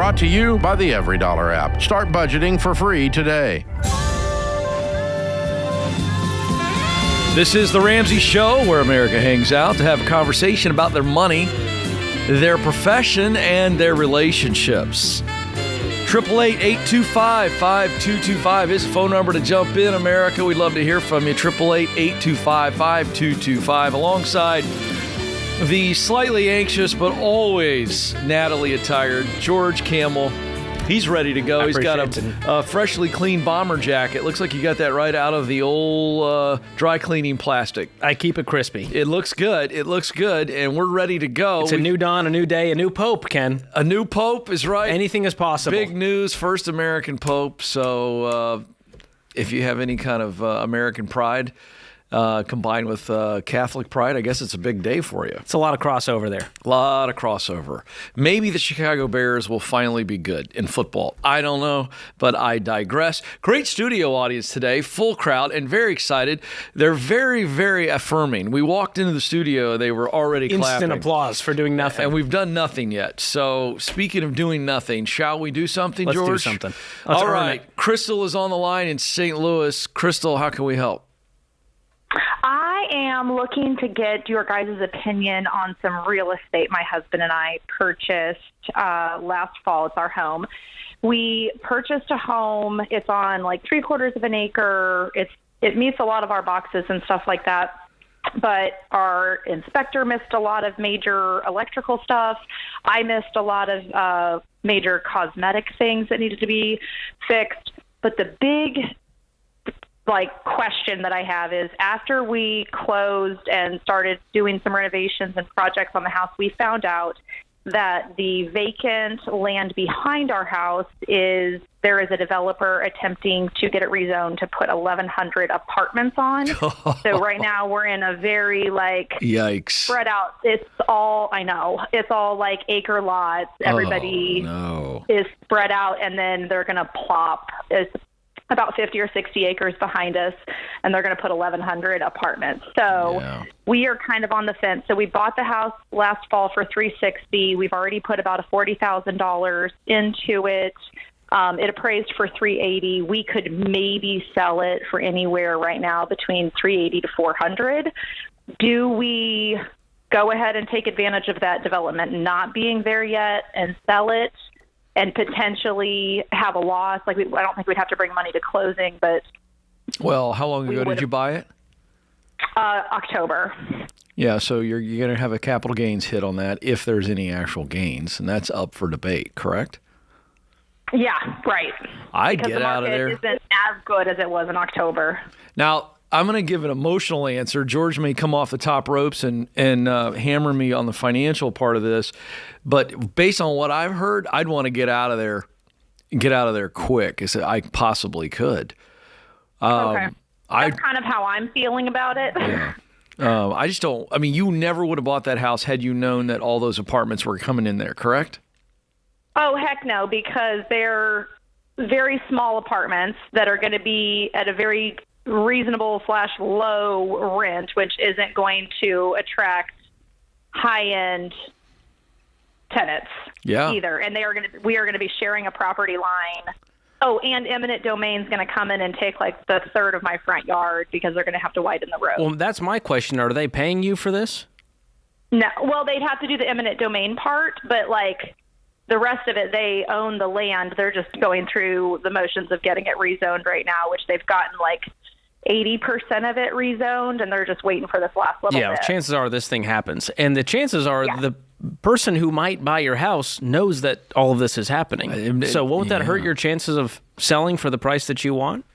brought to you by the EveryDollar app. Start budgeting for free today. This is the Ramsey Show, where America hangs out to have a conversation about their money, their profession, and their relationships. 888-825-5225 is the phone number to jump in, America. We'd love to hear from you. 888-825-5225, alongside the slightly anxious but always Natalie attired George Kamel. He's ready to go. He's got a freshly clean bomber jacket. Looks like you got that right out of the old dry cleaning plastic. I keep it crispy. It looks good. It looks good, and we're ready to go. It's a new dawn, a new day, a new pope, Ken. A new pope is right. Anything is possible. Big news, first American pope. So if you have any kind of American pride combined with Catholic pride, I guess it's a big day for you. It's a lot of crossover there. A lot of crossover. Maybe the Chicago Bears will finally be good in football. I don't know, but I digress. Great studio audience today, full crowd, and very excited. They're very, very affirming. We walked into the studio, they were already clapping. Instant applause for doing nothing. And we've done nothing yet. So speaking of doing nothing, shall we do something, Let's George? do something. Let's All right. Crystal is on the line in St. Louis. Crystal, how can we help? I am looking to get your guys' opinion on some real estate my husband and I purchased last fall. It's our home. We purchased a home. It's on like 3/4 of an acre. It meets a lot of our boxes and stuff like that. But our inspector missed a lot of major electrical stuff. I missed a lot of major cosmetic things that needed to be fixed. But the big question that I have is, after we closed and started doing some renovations and projects on the house, we found out that the vacant land behind our house there is a developer attempting to get it rezoned to put 1,100 apartments on. So right now we're in a very yikes, spread out. It's all like acre lots. Everybody is spread out, and then they're going to plop about 50 or 60 acres behind us, and they're going to put 1,100 apartments. So we are kind of on the fence. So we bought the house last fall for $360,000. We've already put about $40,000 into it. It appraised for $380,000. We could maybe sell it for anywhere right now between $380,000 to $400,000. Do we go ahead and take advantage of that development not being there yet and sell it and potentially have a loss? I don't think we'd have to bring money to closing, but... Well, how long ago did you buy it? October. Yeah, so you're going to have a capital gains hit on that if there's any actual gains, and that's up for debate, correct? Yeah, right. I'd get out of there. Because the market isn't as good as it was in October. Now, I'm going to give an emotional answer. George may come off the top ropes and hammer me on the financial part of this, but based on what I've heard, I'd want to get out of there quick as I possibly could. Okay. That's kind of how I'm feeling about it. Yeah. I just don't. I mean, you never would have bought that house had you known that all those apartments were coming in there, correct? Oh, heck no, because they're very small apartments that are going to be at a very reasonable/low rent, which isn't going to attract high-end tenants either. And we are going to be sharing a property line. Oh, and eminent domain's going to come in and take the third of my front yard because they're going to have to widen the road. Well, that's my question. Are they paying you for this? No. Well, they'd have to do the eminent domain part, but the rest of it, they own the land. They're just going through the motions of getting it rezoned right now, which they've gotten 80% of it rezoned, and they're just waiting for this last little bit. Yeah, chances are this thing happens. And the chances are the person who might buy your house knows that all of this is happening. So won't that hurt your chances of selling for the price that you want?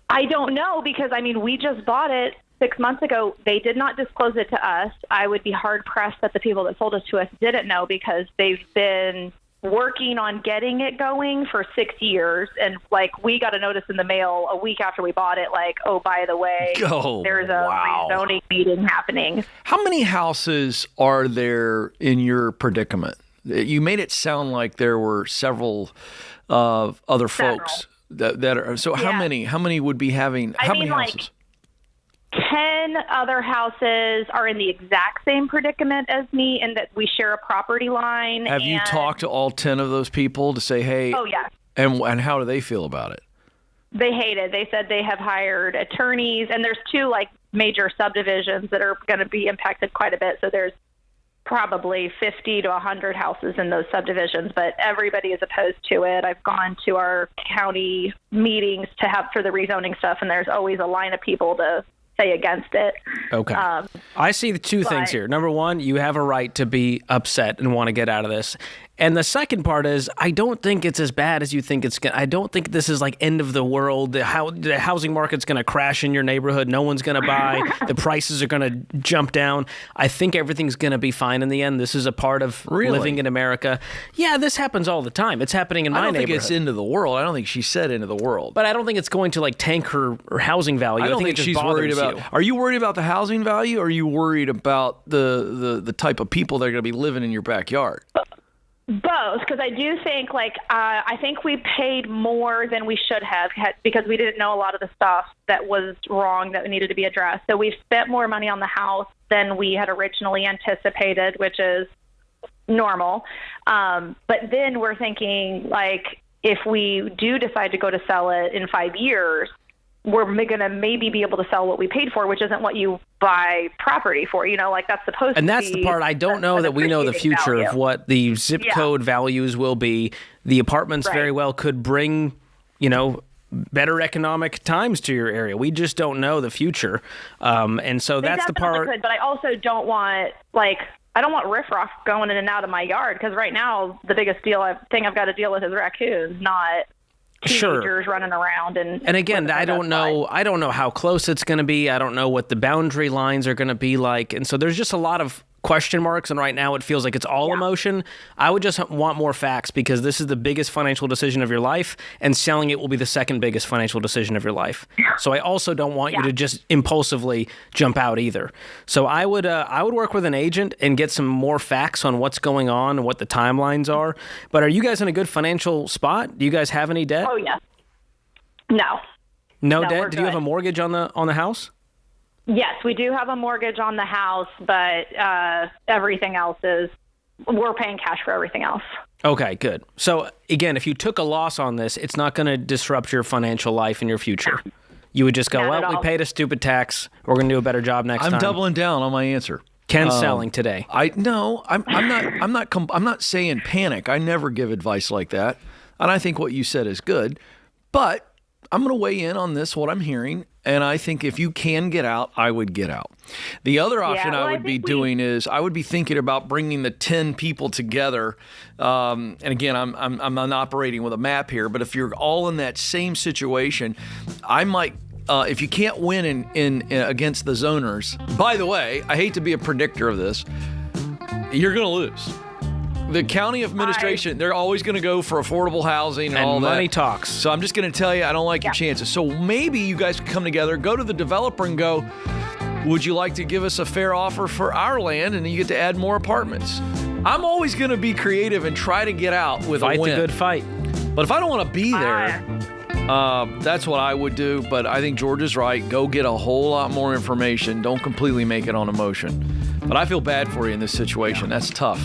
I don't know, because, we just bought it 6 months ago. They did not disclose it to us. I would be hard-pressed that the people that sold it to us didn't know, because they've been working on getting it going for 6 years. And we got a notice in the mail a week after we bought it, oh, by the way, there's a rezoning meeting happening. How many houses are there in your predicament? You made it sound like there were several other folks that are. So how many would be having, how many houses? 10 other houses are in the exact same predicament as me in that we share a property line. Have you talked to all 10 of those people to say, hey? Oh, yeah. And how do they feel about it? They hate it. They said they have hired attorneys, and there's 2 major subdivisions that are going to be impacted quite a bit. So there's probably 50 to 100 houses in those subdivisions, but everybody is opposed to it. I've gone to our county meetings for the rezoning stuff, and there's always a line of people to say against it. Okay. I see the 2 things here. Number one, you have a right to be upset and want to get out of this. And the second part is, I don't think it's as bad as you think it's going to. I don't think this is end of the world. The housing market's going to crash in your neighborhood. No one's going to buy. The prices are going to jump down. I think everything's going to be fine in the end. This is a part of living in America. Yeah, this happens all the time. It's happening in my neighborhood. I don't think it's end of the world. I don't think she said end of the world. But I don't think it's going to tank her housing value. I don't think she's worried about. Are you worried about the housing value, or are you worried about the type of people that are going to be living in your backyard? Both, because I do think I think we paid more than we should have because we didn't know a lot of the stuff that was wrong that needed to be addressed. So we've spent more money on the house than we had originally anticipated, which is normal. But then we're thinking if we do decide to go to sell it in 5 years, we're going to maybe be able to sell what we paid for, which isn't what you buy property for, that's supposed to be. And that's the part I don't know that we know the future of what the zip code values will be. The apartments very well could bring, better economic times to your area. We just don't know the future. And so that's the part. Could, but I also don't want, I don't want riffraff going in and out of my yard, because right now the biggest thing I've got to deal with is raccoons, not teenagers running around. And again, I don't know how close it's going to be. I don't know what the boundary lines are going to be like. And so there's just a lot of question marks, and right now it feels like it's all emotion. I would just want more facts, because this is the biggest financial decision of your life, and selling it will be the second biggest financial decision of your life. So I also don't want you to just impulsively jump out either. So I would work with an agent and get some more facts on what's going on and what the timelines are. But are you guys in a good financial spot? Do you guys have any debt? Oh, yeah. No. No debt? Did you have a mortgage on the house? Yes, we do have a mortgage on the house, but everything else we're paying cash for everything else. Okay, good. So again, if you took a loss on this, it's not going to disrupt your financial life and your future. You would just go, we paid a stupid tax. We're going to do a better job next time. I'm doubling down on my answer. Ken's selling today. I'm not saying panic. I never give advice like that. And I think what you said is good, but I'm going to weigh in on this, what I'm hearing, and I think if you can get out, I would get out. The other option I would be doing is I would be thinking about bringing the 10 people together. And again, I'm not operating with a map here, but if you're all in that same situation, I might. If you can't win in against the zoners, by the way, I hate to be a predictor of this, you're going to lose. The county administration, they're always going to go for affordable housing and all that. Money talks. So I'm just going to tell you, I don't like your chances. So maybe you guys can come together, go to the developer and go, would you like to give us a fair offer for our land? And then you get to add more apartments. I'm always going to be creative and try to get out with a win. Fight the good fight. But if I don't want to be there, that's what I would do. But I think George is right. Go get a whole lot more information. Don't completely make it on emotion. But I feel bad for you in this situation. That's tough.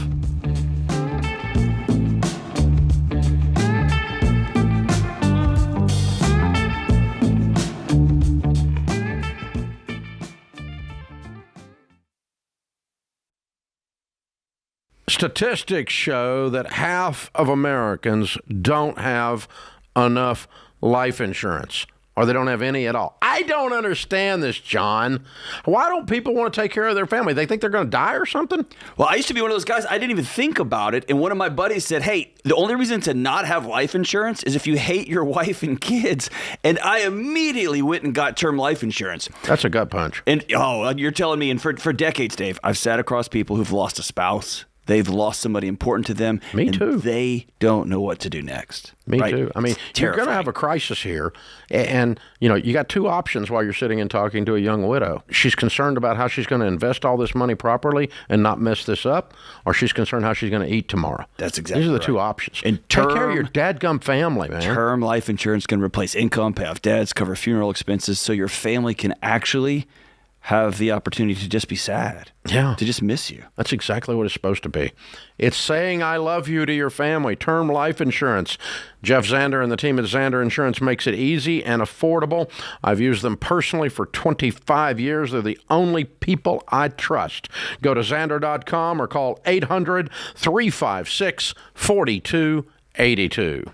Statistics show that half of Americans don't have enough life insurance, or they don't have any at all. I don't understand this, John. Why don't people want to take care of their family? They think they're going to die or something? Well, I used to be one of those guys. I didn't even think about it. And one of my buddies said, hey, the only reason to not have life insurance is if you hate your wife and kids. And I immediately went and got term life insurance. That's a gut punch. And, you're telling me, and for decades, Dave, I've sat across people who've lost a spouse. They've lost somebody important to them. Me too. And they don't know what to do next. Me too. I mean, you're going to have a crisis here. And, you got two options while you're sitting and talking to a young widow. She's concerned about how she's going to invest all this money properly and not mess this up, or she's concerned how she's going to eat tomorrow. That's exactly These are the right. two options. And take care of your dadgum family, man. Term life insurance can replace income, pay off debts, cover funeral expenses, so your family can actually have the opportunity to just be sad. Yeah. To just miss you. That's exactly what it's supposed to be. It's saying I love you to your family. Term life insurance. Jeff Zander and the team at Zander Insurance makes it easy and affordable. I've used them personally for 25 years. They're the only people I trust. Go to Zander.com or call 800-356-4282.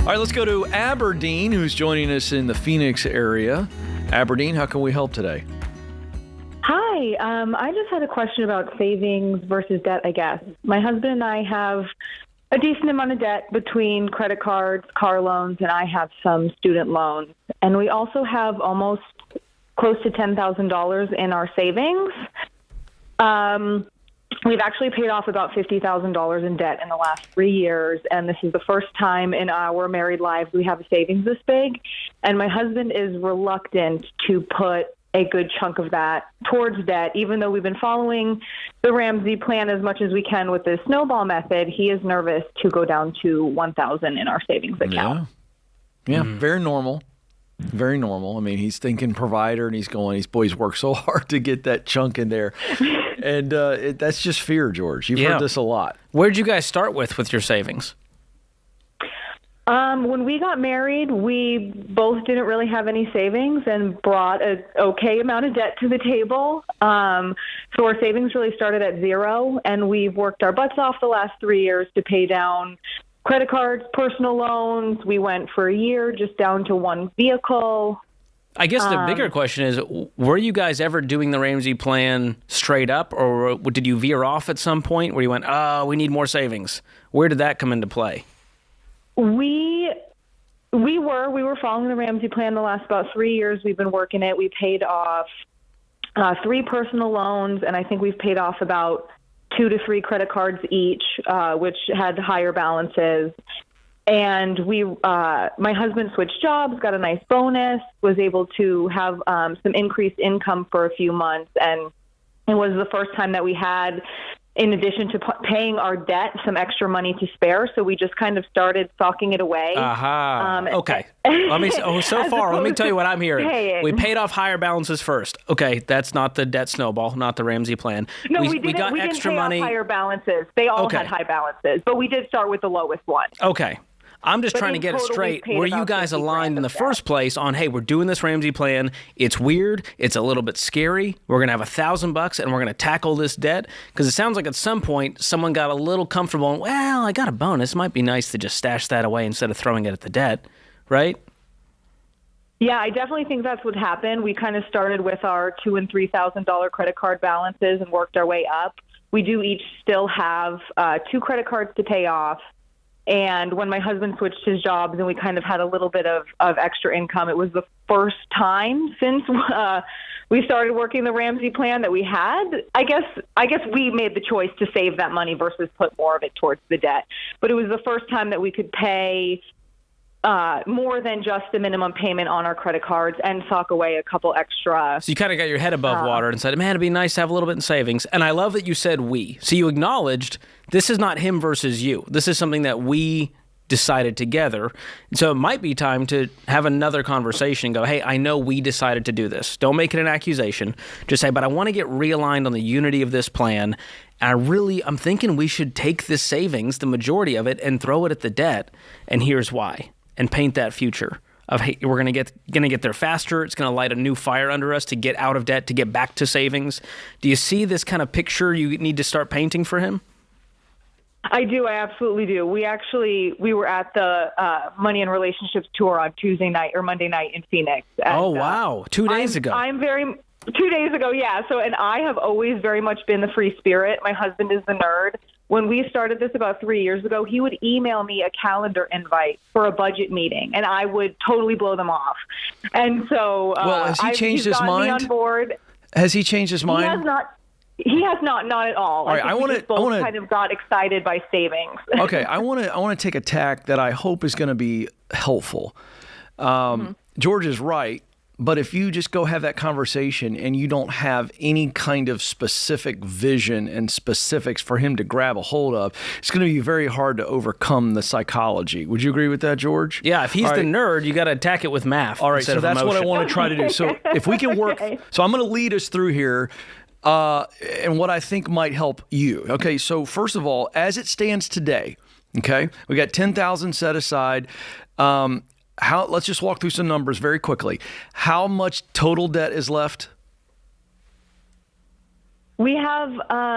All right, let's go to Aberdeen, who's joining us in the Phoenix area. Aberdeen, how can we help today? Hi. I just had a question about savings versus debt, I guess. My husband and I have a decent amount of debt between credit cards, car loans, and I have some student loans. And we also have almost close to $10,000 in our savings. We've actually paid off about $50,000 in debt in the last 3 years, and this is the first time in our married lives we have a savings this big. And my husband is reluctant to put a good chunk of that towards debt, even though we've been following the Ramsey plan as much as we can with the snowball method. He is nervous to go down to $1,000 in our savings account. Yeah, very normal. Very normal. I mean, he's thinking provider, and he's worked so hard to get that chunk in there. And that's just fear, George. You've heard this a lot. Where'd you guys start with your savings? When we got married, we both didn't really have any savings and brought an okay amount of debt to the table. So our savings really started at zero, and we've worked our butts off the last 3 years to pay down credit cards, personal loans. We went for a year just down to one vehicle. I guess the bigger question is, were you guys ever doing the Ramsey plan straight up, or did you veer off at some point where you went, oh, we need more savings? Where did that come into play? We were following the Ramsey plan the last about 3 years. We've been working it. We paid off 3 personal loans, and I think we've paid off about 2 to 3 credit cards each, which had higher balances. And my husband switched jobs, got a nice bonus, was able to have some increased income for a few months. And it was the first time that we had, in addition to paying our debt, some extra money to spare. So we just kind of started socking it away. Okay. Let me tell you what I'm hearing. Paying. We paid off higher balances first. Okay, that's not the debt snowball, not the Ramsey plan. No, we got extra pay money. Off higher balances. They all had high balances, but we did start with the lowest one. Okay. I'm just trying to get it straight. Were you guys aligned in the first place on, hey, we're doing this Ramsey plan. It's weird. It's a little bit scary. We're going to have $1,000 and we're going to tackle this debt? Because it sounds like at some point someone got a little comfortable and, well, I got a bonus. It might be nice to just stash that away instead of throwing it at the debt, right? Yeah, I definitely think that's what happened. We kind of started with our $2,000 and $3,000 credit card balances and worked our way up. We do each still have 2 credit cards to pay off. And when my husband switched his jobs and we kind of had a little bit of extra income, it was the first time since we started working the Ramsey plan that we had. I guess we made the choice to save that money versus put more of it towards the debt. But it was the first time that we could pay more than just the minimum payment on our credit cards and sock away a couple extra. So you kind of got your head above water and said, man, it'd be nice to have a little bit in savings. And I love that you said we. So you acknowledged this is not him versus you. This is something that we decided together. So it might be time to have another conversation and go, hey, I know we decided to do this. Don't make it an accusation. Just say, but I want to get realigned on the unity of this plan. And I'm thinking we should take this savings, the majority of it, and throw it at the debt. And here's why. And paint that future of, hey, we're gonna get there faster. It's gonna light a new fire under us to get out of debt, to get back to savings. Do you see this kind of picture you need to start painting for him? I do. I absolutely do. We were at the Money and Relationships tour on Tuesday night or Monday night in Phoenix. And, wow. 2 days ago. 2 days ago, yeah. So, and I have always very much been the free spirit. My husband is the nerd. When we started this about 3 years ago, he would email me a calendar invite for a budget meeting, and I would totally blow them off. And so, has he changed his mind? Me on board. Has he changed his mind? He has not. He has not at all. All right, I want to kind of got excited by savings. Okay, I want to take a tack that I hope is going to be helpful. George is right. But if you just go have that conversation and you don't have any kind of specific vision and specifics for him to grab a hold of, it's going to be very hard to overcome the psychology. Would you agree with that, George? Yeah, if he's the nerd, you got to attack it with math. All right, so that's what I want to try to do. So if we can work, so I'm going to lead us through here. And what I think might help you. Okay, so first of all, as it stands today, okay, we got $10,000 set aside. Let's just walk through some numbers very quickly. How much total debt is left? We have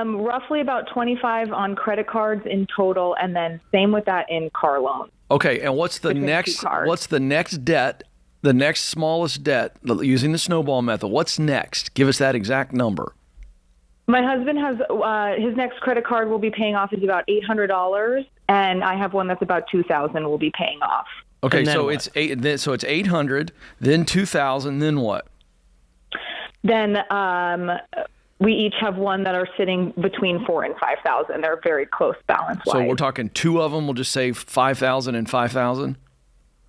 roughly about 25 on credit cards in total, and then same with that in car loans. Okay, and what's the next? What's the next debt? The next smallest debt using the snowball method. What's next? Give us that exact number. My husband has his next credit card will be paying off is about $800, and I have one that's about $2,000 will be paying off. Okay, so it's $800, then $2,000, then what? Then we each have one that are sitting between $4,000 and $5,000. They're very close balance-wise. So we're talking two of them. We'll just say $5,000 and $5,000.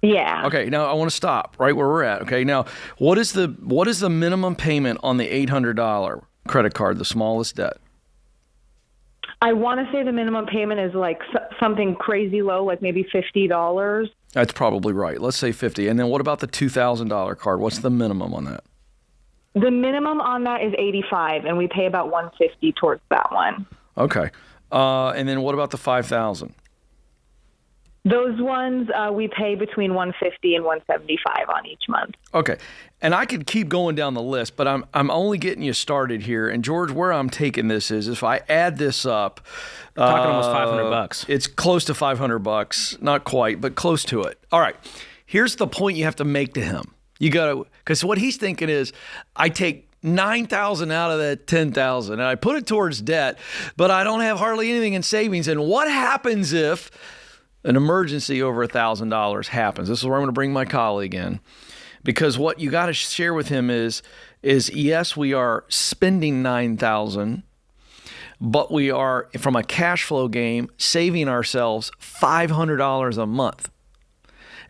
Yeah. Okay. Now I want to stop right where we're at. Okay. Now what is the minimum payment on the $800 credit card, the smallest debt? I want to say the minimum payment is like something crazy low, like maybe $50. That's probably right. Let's say 50. And then what about the $2,000 card? What's the minimum on that? The minimum on that is $85, and we pay about $150 towards that one. Okay. And then what about the $5,000? Those ones we pay between $150 and $175 on each month. Okay. And I could keep going down the list, but I'm only getting you started here. And George, where I'm taking this is if I add this up, talking almost $500. It's close to $500, not quite, but close to it. All right. Here's the point you have to make to him. You got to, because what he's thinking is, I take $9,000 out of that $10,000 and I put it towards debt, but I don't have hardly anything in savings. And what happens if an emergency over $1,000 happens? This is where I'm going to bring my colleague in, because what you got to share with him is yes, we are spending $9,000, but we are, from a cash flow game, saving ourselves $500 a month.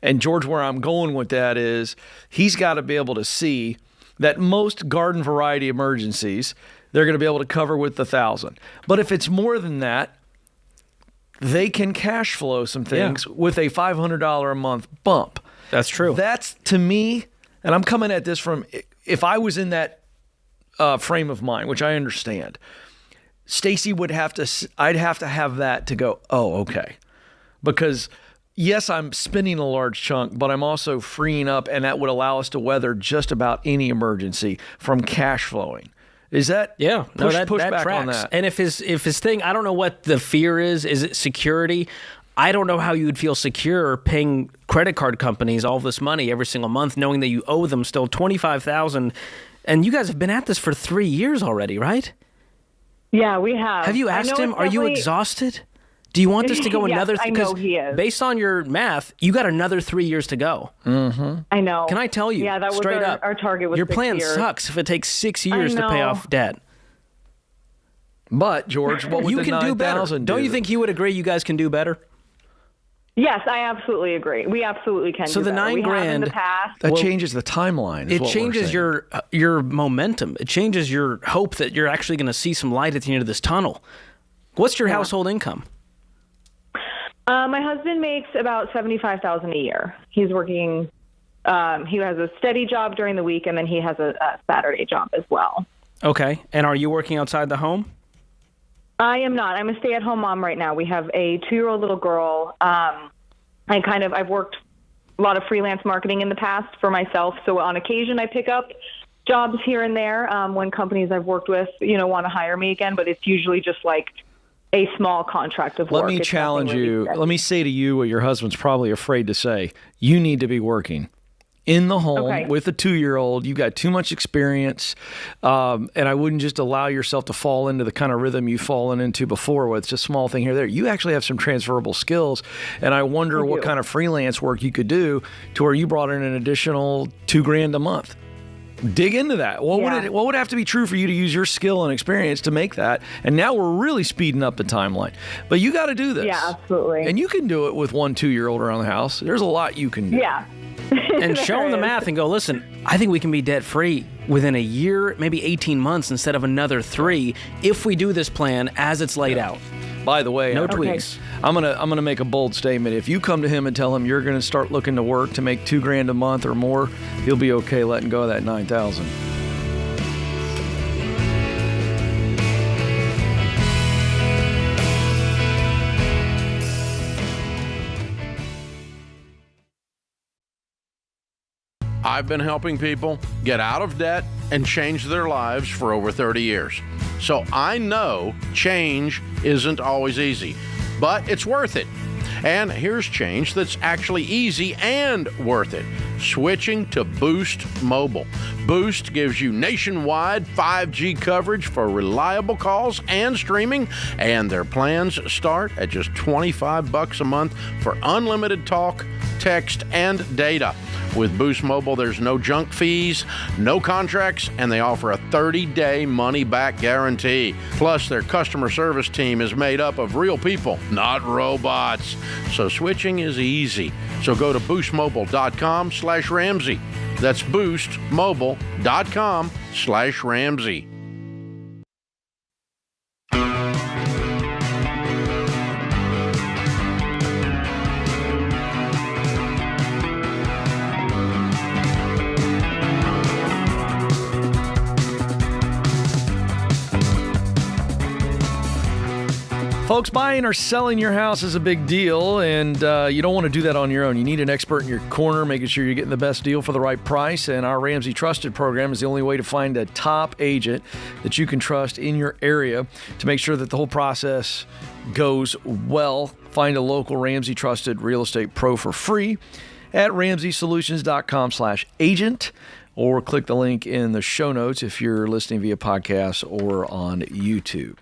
And George, where I'm going with that is he's got to be able to see that most garden variety emergencies, they're going to be able to cover with the $1,000. But if it's more than that, they can cash flow some things with a $500 a month bump. That's true. That's, to me, and I'm coming at this from, if I was in that frame of mind, which I understand, Stacy I'd have to have that to go, oh, okay. Because yes, I'm spending a large chunk, but I'm also freeing up, and that would allow us to weather just about any emergency from cash flowing. Is that push back tracks on that? And if his thing, I don't know what the fear is. Is it security? I don't know how you would feel secure paying credit card companies all this money every single month, knowing that you owe them still $25,000. And you guys have been at this for 3 years already, right? Yeah, we have. Have you asked him? Are you exhausted? Do you want this to go another? I know he is. Based on your math, you got another 3 years to go. Mm-hmm. I know. Can I tell you? Yeah, that was straight up. Our target was your 6 plan years. sucks if it takes 6 years to pay off debt. But George, what would you the can do better. $9,000 Don't you think he would agree? You guys can do better. Yes, I absolutely agree. We absolutely can. So do the better. $9,000 we have in the past. That changes the timeline. It changes your momentum. It changes your hope that you're actually going to see some light at the end of this tunnel. What's your household income? My husband makes about $75,000 a year. He's working. He has a steady job during the week, and then he has a Saturday job as well. Okay. And are you working outside the home? I am not. I'm a stay-at-home mom right now. We have a 2-year-old little girl. I've worked a lot of freelance marketing in the past for myself. So on occasion, I pick up jobs here and there when companies I've worked with, want to hire me again. But it's usually just like a small contract of work. Let me challenge you. Really, let me say to you what your husband's probably afraid to say. You need to be working in the home with a 2-year-old. You've got too much experience. And I wouldn't just allow yourself to fall into the kind of rhythm you've fallen into before with just a small thing here or there. You actually have some transferable skills. And I wonder what kind of freelance work you could do to where you brought in an additional $2,000 a month. Dig into that. What would have to be true for you to use your skill and experience to make that? And now we're really speeding up the timeline. But you got to do this. Yeah, absolutely. And you can do it with 1 2-year-old around the house. There's a lot you can do. Yeah. And show them the math and go, listen, I think we can be debt-free within a year, maybe 18 months instead of another 3 if we do this plan as it's laid out. By the way, No tweaks. I'm gonna make a bold statement. If you come to him and tell him you're gonna start looking to work to make $2,000 a month or more, he'll be okay letting go of that $9,000. I've been helping people get out of debt and change their lives for over 30 years. So I know change isn't always easy, but it's worth it. And here's change that's actually easy and worth it. Switching to Boost Mobile. Boost gives you nationwide 5G coverage for reliable calls and streaming, and their plans start at just $25 a month for unlimited talk, text, and data. With Boost Mobile, there's no junk fees, no contracts, and they offer a 30-day money-back guarantee. Plus, their customer service team is made up of real people, not robots. So switching is easy. So go to boostmobile.com/Ramsey. That's boostmobile.com/Ramsey. Folks, buying or selling your house is a big deal, and you don't want to do that on your own. You need an expert in your corner, making sure you're getting the best deal for the right price, and our Ramsey Trusted program is the only way to find a top agent that you can trust in your area to make sure that the whole process goes well. Find a local Ramsey Trusted real estate pro for free at ramseysolutions.com/agent. Or click the link in the show notes if you're listening via podcast or on YouTube.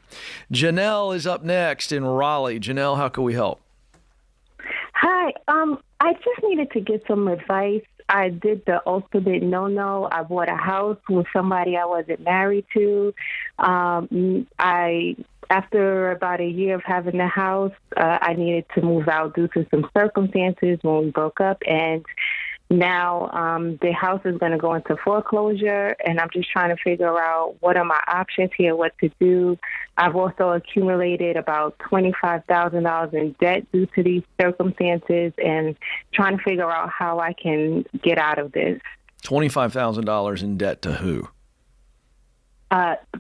Janelle is up next in Raleigh. Janelle, how can we help? Hi. I just needed to get some advice. I did the ultimate no-no. I bought a house with somebody I wasn't married to. After about a year of having the house, I needed to move out due to some circumstances when we broke up, and now the house is going to go into foreclosure, and I'm just trying to figure out what are my options here, what to do. I've also accumulated about $25,000 in debt due to these circumstances, and trying to figure out how I can get out of this. $25,000 in debt to who?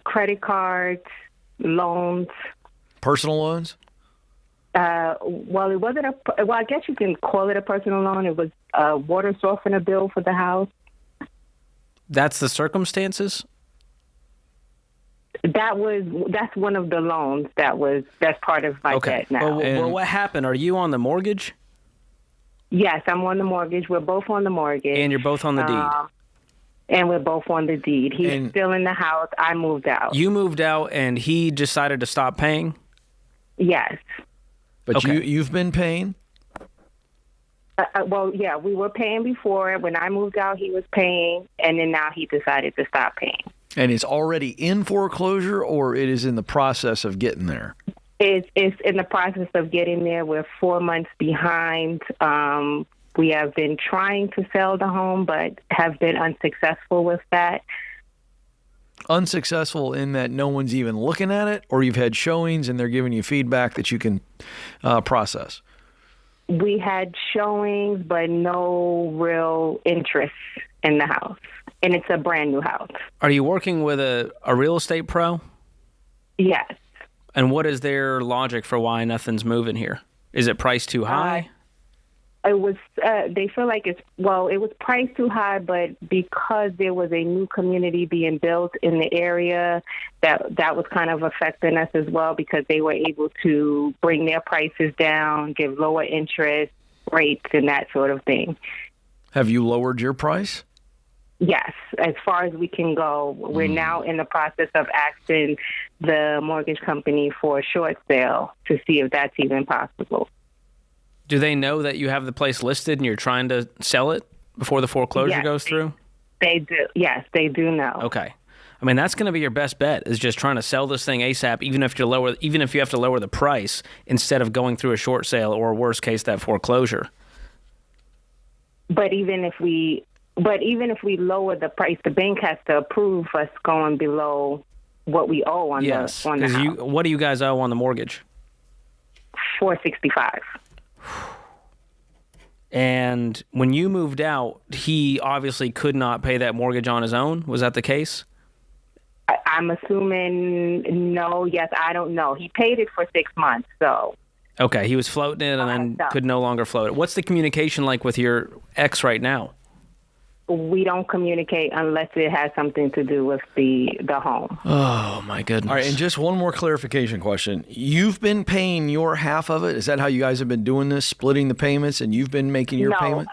Credit cards, loans. Personal loans? Well, it wasn't well, I guess you can call it a personal loan. It was a water softener bill for the house. That's the circumstances? That's one of the loans that's part of my debt now. Well, what happened? Are you on the mortgage? Yes, I'm on the mortgage. We're both on the mortgage. And you're both on the deed? And we're both on the deed. He's still in the house. I moved out. You moved out and he decided to stop paying? Yes. But you've been paying? Well, yeah, we were paying before. When I moved out, he was paying, and then now he decided to stop paying. And it's already in foreclosure, or it is in the process of getting there? It's in the process of getting there. We're 4 months behind. We have been trying to sell the home, but have been unsuccessful with that. Unsuccessful in that no one's even looking at it, or you've had showings and they're giving you feedback that you can process? We had showings, but no real interest in the house. And it's a brand new house. Are you working with a real estate pro? Yes. And what is their logic for why nothing's moving here? Is it priced too high? It was. They feel like it was priced too high, but because there was a new community being built in the area, that was kind of affecting us as well, because they were able to bring their prices down, give lower interest rates, and that sort of thing. Have you lowered your price? Yes, as far as we can go. We're now in the process of asking the mortgage company for a short sale to see if that's even possible. Do they know that you have the place listed and you're trying to sell it before the foreclosure goes through? They do. Yes, they do know. Okay. I mean, that's going to be your best bet, is just trying to sell this thing ASAP, even if you have to lower the price instead of going through a short sale or, worst case, that foreclosure. But even if we lower the price, the bank has to approve us going below what we owe on the house. What do you guys owe on the mortgage? $465. And when you moved out, he obviously could not pay that mortgage on his own. Was that the case? I'm assuming no. Yes, I don't know. He paid it for 6 months, so. Okay, he was floating it and then could no longer float it. What's the communication like with your ex right now? We don't communicate unless it has something to do with the home. Oh, my goodness. All right, and just one more clarification question. You've been paying your half of it? Is that how you guys have been doing this, splitting the payments, and you've been making your payment?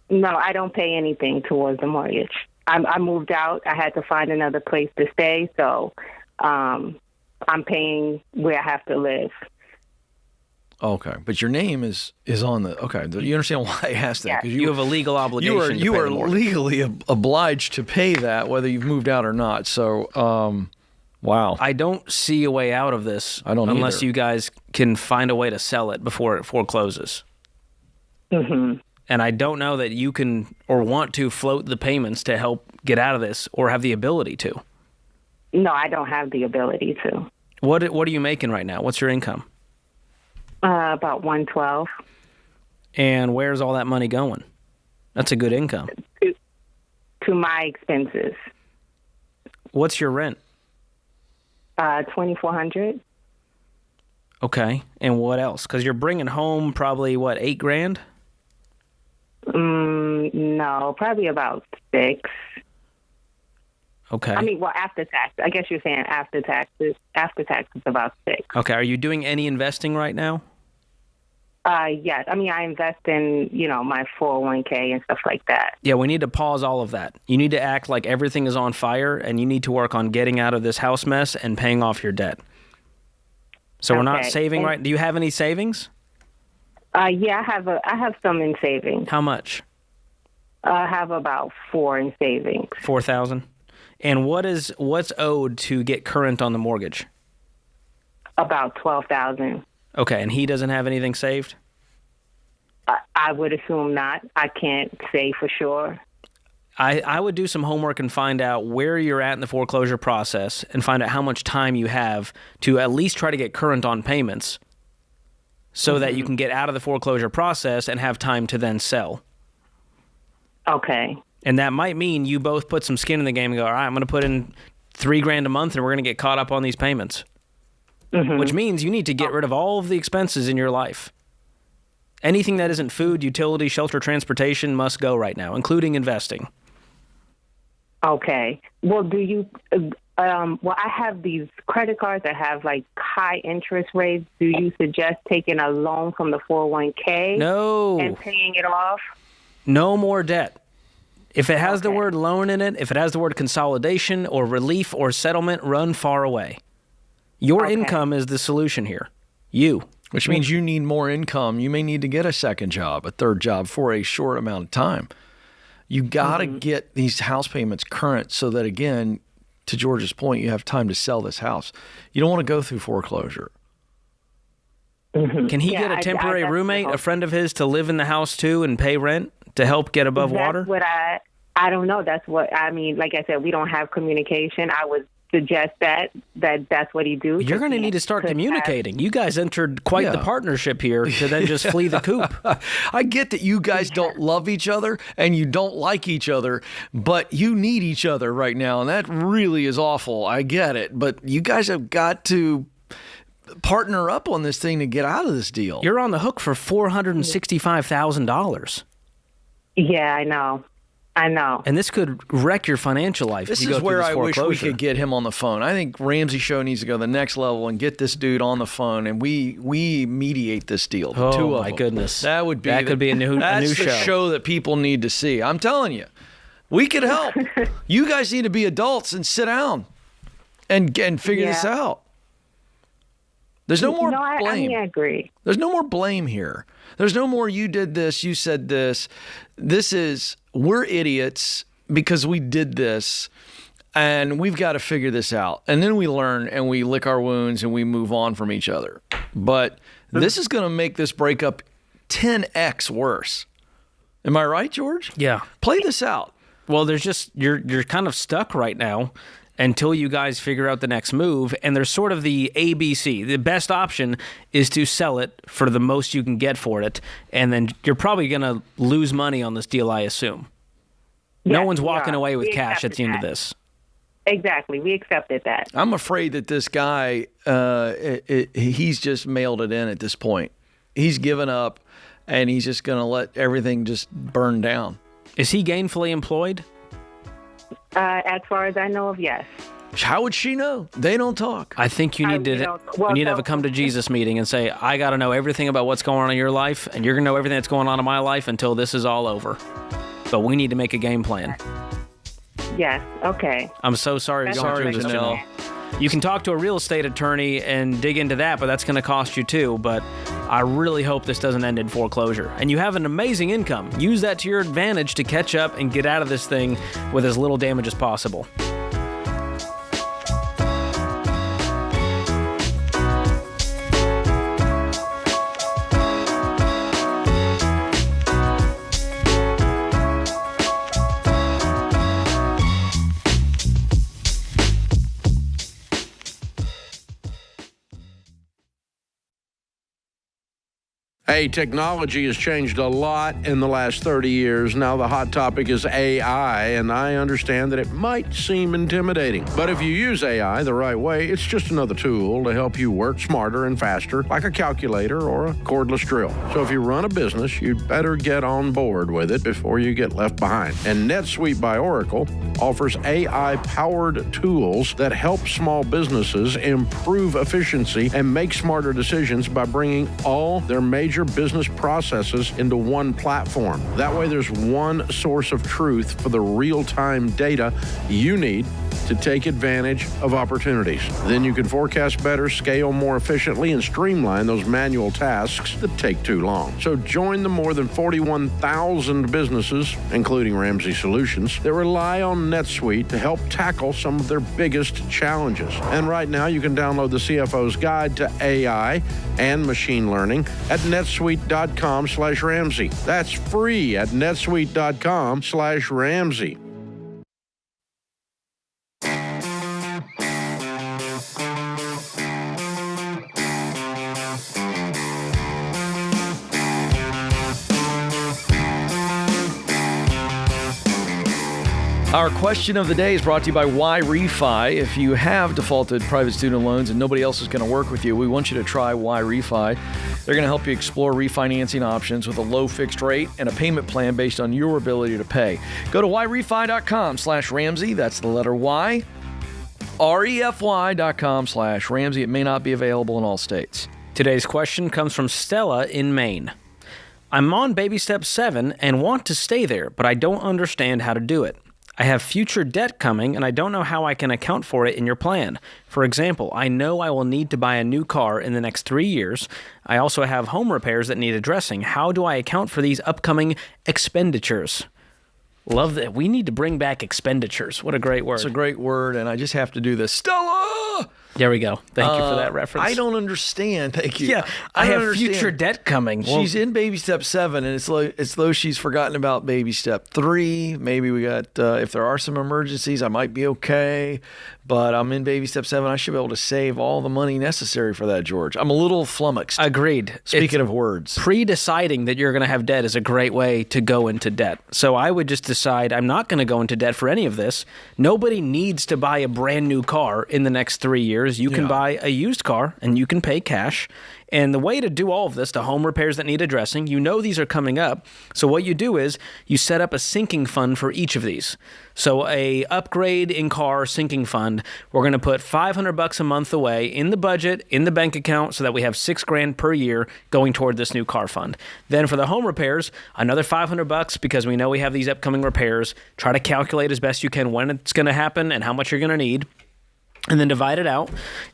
No, I don't pay anything towards the mortgage. I moved out. I had to find another place to stay, so I'm paying where I have to live. Okay, but your name is on the. Okay, you understand why I asked that? Because you have a legal obligation. You are legally obliged to pay that, whether you've moved out or not. So, wow. I don't see a way out of this. I don't unless either. you guys can find a way to sell it before it forecloses. Mm-hmm. And I don't know that you can or want to float the payments to help get out of this, or have the ability to. No, I don't have the ability to. What are you making right now? What's your income? About $112. And where's all that money going? That's a good income. To my expenses. What's your rent? $2,400. Okay. And what else? Because you're bringing home probably, what, $8,000? No, probably about 6. Okay. I mean, well, after tax. I guess you're saying after taxes. After taxes, about 6. Okay. Are you doing any investing right now? Yes. I mean, I invest in, my 401k and stuff like that. Yeah, we need to pause all of that. You need to act like everything is on fire, and you need to work on getting out of this house mess and paying off your debt. So we're not saving, right? Do you have any savings? Yeah, I have some in savings. How much? I have about 4 in savings. 4,000. And what's owed to get current on the mortgage? About 12,000. Okay, and he doesn't have anything saved? I would assume not. I can't say for sure. I would do some homework and find out where you're at in the foreclosure process and find out how much time you have to at least try to get current on payments so that you can get out of the foreclosure process and have time to then sell. Okay. And that might mean you both put some skin in the game and go, all right, I'm going to put in $3,000 a month and we're going to get caught up on these payments. Which means you need to get rid of all of the expenses in your life. Anything that isn't food, utility, shelter, transportation must go right now, including investing. Okay. Well, do you, I have these credit cards that have like high interest rates. Do you suggest taking a loan from the 401k? No. And paying it off? No more debt. If it has the word loan in it, if it has the word consolidation or relief or settlement, run far away. Your income is the solution here. You. Which means you need more income. You may need to get a second job, a third job for a short amount of time. You got to get these house payments current so that, again, to George's point, you have time to sell this house. You don't want to go through foreclosure. Can he get a temporary roommate, a friend of his, to live in the house too and pay rent to help get above water? That's what I don't know. That's what I mean. Like I said, we don't have communication. I would suggest that's what he do. You're going to need to start communicating. You guys entered quite the partnership here to then just flee the coop. I get that you guys don't love each other and you don't like each other, but you need each other right now, and that really is awful. I get it, but you guys have got to partner up on this thing to get out of this deal. You're on the hook for $465,000. Yeah, I know. And this could wreck your financial life. This if you is go where through this I wish we foreclosure. could get him on the phone. I think Ramsey Show needs to go to the next level and get this dude on the phone, and we mediate this deal. The two of my them. Goodness. That would be could be a new that's show. the show that people need to see. I'm telling you, we could help. You guys need to be adults and sit down and figure this out. There's no more blame. I agree. There's no more blame here. There's no more you did this, you said this. This is, we're idiots because we did this, and we've got to figure this out. And then we learn and we lick our wounds and we move on from each other. But this is going to make this breakup 10x worse. Am I right, George? Yeah. Play this out. Well, there's just you're kind of stuck right now until you guys figure out the next move. And there's sort of the ABC. The best option is to sell it for the most you can get for it, and then you're probably going to lose money on this deal, I assume. No one's walking away with cash at the end of this. Exactly. We accepted that. I'm afraid that this guy, he's just mailed it in at this point. He's given up, and he's just going to let everything just burn down. Is he gainfully employed? As far as I know of, yes. How would she know? They don't talk. I think you need to have a come to Jesus meeting and say, I got to know everything about what's going on in your life, and you're going to know everything that's going on in my life until this is all over. But we need to make a game plan. Yes. Okay. I'm so sorry you're going through this, Janelle. You can talk to a real estate attorney and dig into that, but that's going to cost you too. But I really hope this doesn't end in foreclosure. And you have an amazing income. Use that to your advantage to catch up and get out of this thing with as little damage as possible. Hey, technology has changed a lot in the last 30 years. Now the hot topic is AI, and I understand that it might seem intimidating. But if you use AI the right way, it's just another tool to help you work smarter and faster, like a calculator or a cordless drill. So if you run a business, you'd better get on board with it before you get left behind. And NetSuite by Oracle offers AI-powered tools that help small businesses improve efficiency and make smarter decisions by bringing all their major business processes into one platform. That way there's one source of truth for the real-time data you need to take advantage of opportunities. Then you can forecast better, scale more efficiently, and streamline those manual tasks that take too long. So join the more than 41,000 businesses, including Ramsey Solutions, that rely on NetSuite to help tackle some of their biggest challenges. And right now you can download the CFO's Guide to AI and Machine Learning at netsuite.com/Ramsey. That's free at netsuite.com/Ramsey. Our question of the day is brought to you by Y Refi. If you have defaulted private student loans and nobody else is going to work with you, we want you to try Y Refi. They're going to help you explore refinancing options with a low fixed rate and a payment plan based on your ability to pay. Go to yrefi.com/Ramsey. That's the letter Y. REFY.com/Ramsey. It may not be available in all states. Today's question comes from Stella in Maine. I'm on baby step 7 and want to stay there, but I don't understand how to do it. I have future debt coming, and I don't know how I can account for it in your plan. For example, I know I will need to buy a new car in the next 3 years. I also have home repairs that need addressing. How do I account for these upcoming expenditures? Love that. We need to bring back expenditures. What a great word. It's a great word, and I just have to do this. Stella! There we go. Thank you for that reference. I don't understand. Thank you. Yeah, I have future debt coming. She's in baby step 7, and it's though she's forgotten about baby step 3. Maybe we got, if there are some emergencies, I might be okay. But I'm in baby step 7. I should be able to save all the money necessary for that, George. I'm a little flummoxed. Agreed. Speaking of words. Pre-deciding that you're going to have debt is a great way to go into debt. So I would just decide I'm not going to go into debt for any of this. Nobody needs to buy a brand new car in the next 3 years. You can buy a used car and you can pay cash. And the way to do all of this, the home repairs that need addressing, you know these are coming up. So what you do is you set up a sinking fund for each of these. So a upgrade in car sinking fund, we're going to put $500 a month away in the budget, in the bank account, so that we have $6,000 per year going toward this new car fund. Then for the home repairs, another $500 because we know we have these upcoming repairs. Try to calculate as best you can when it's going to happen and how much you're going to need. And then divide it out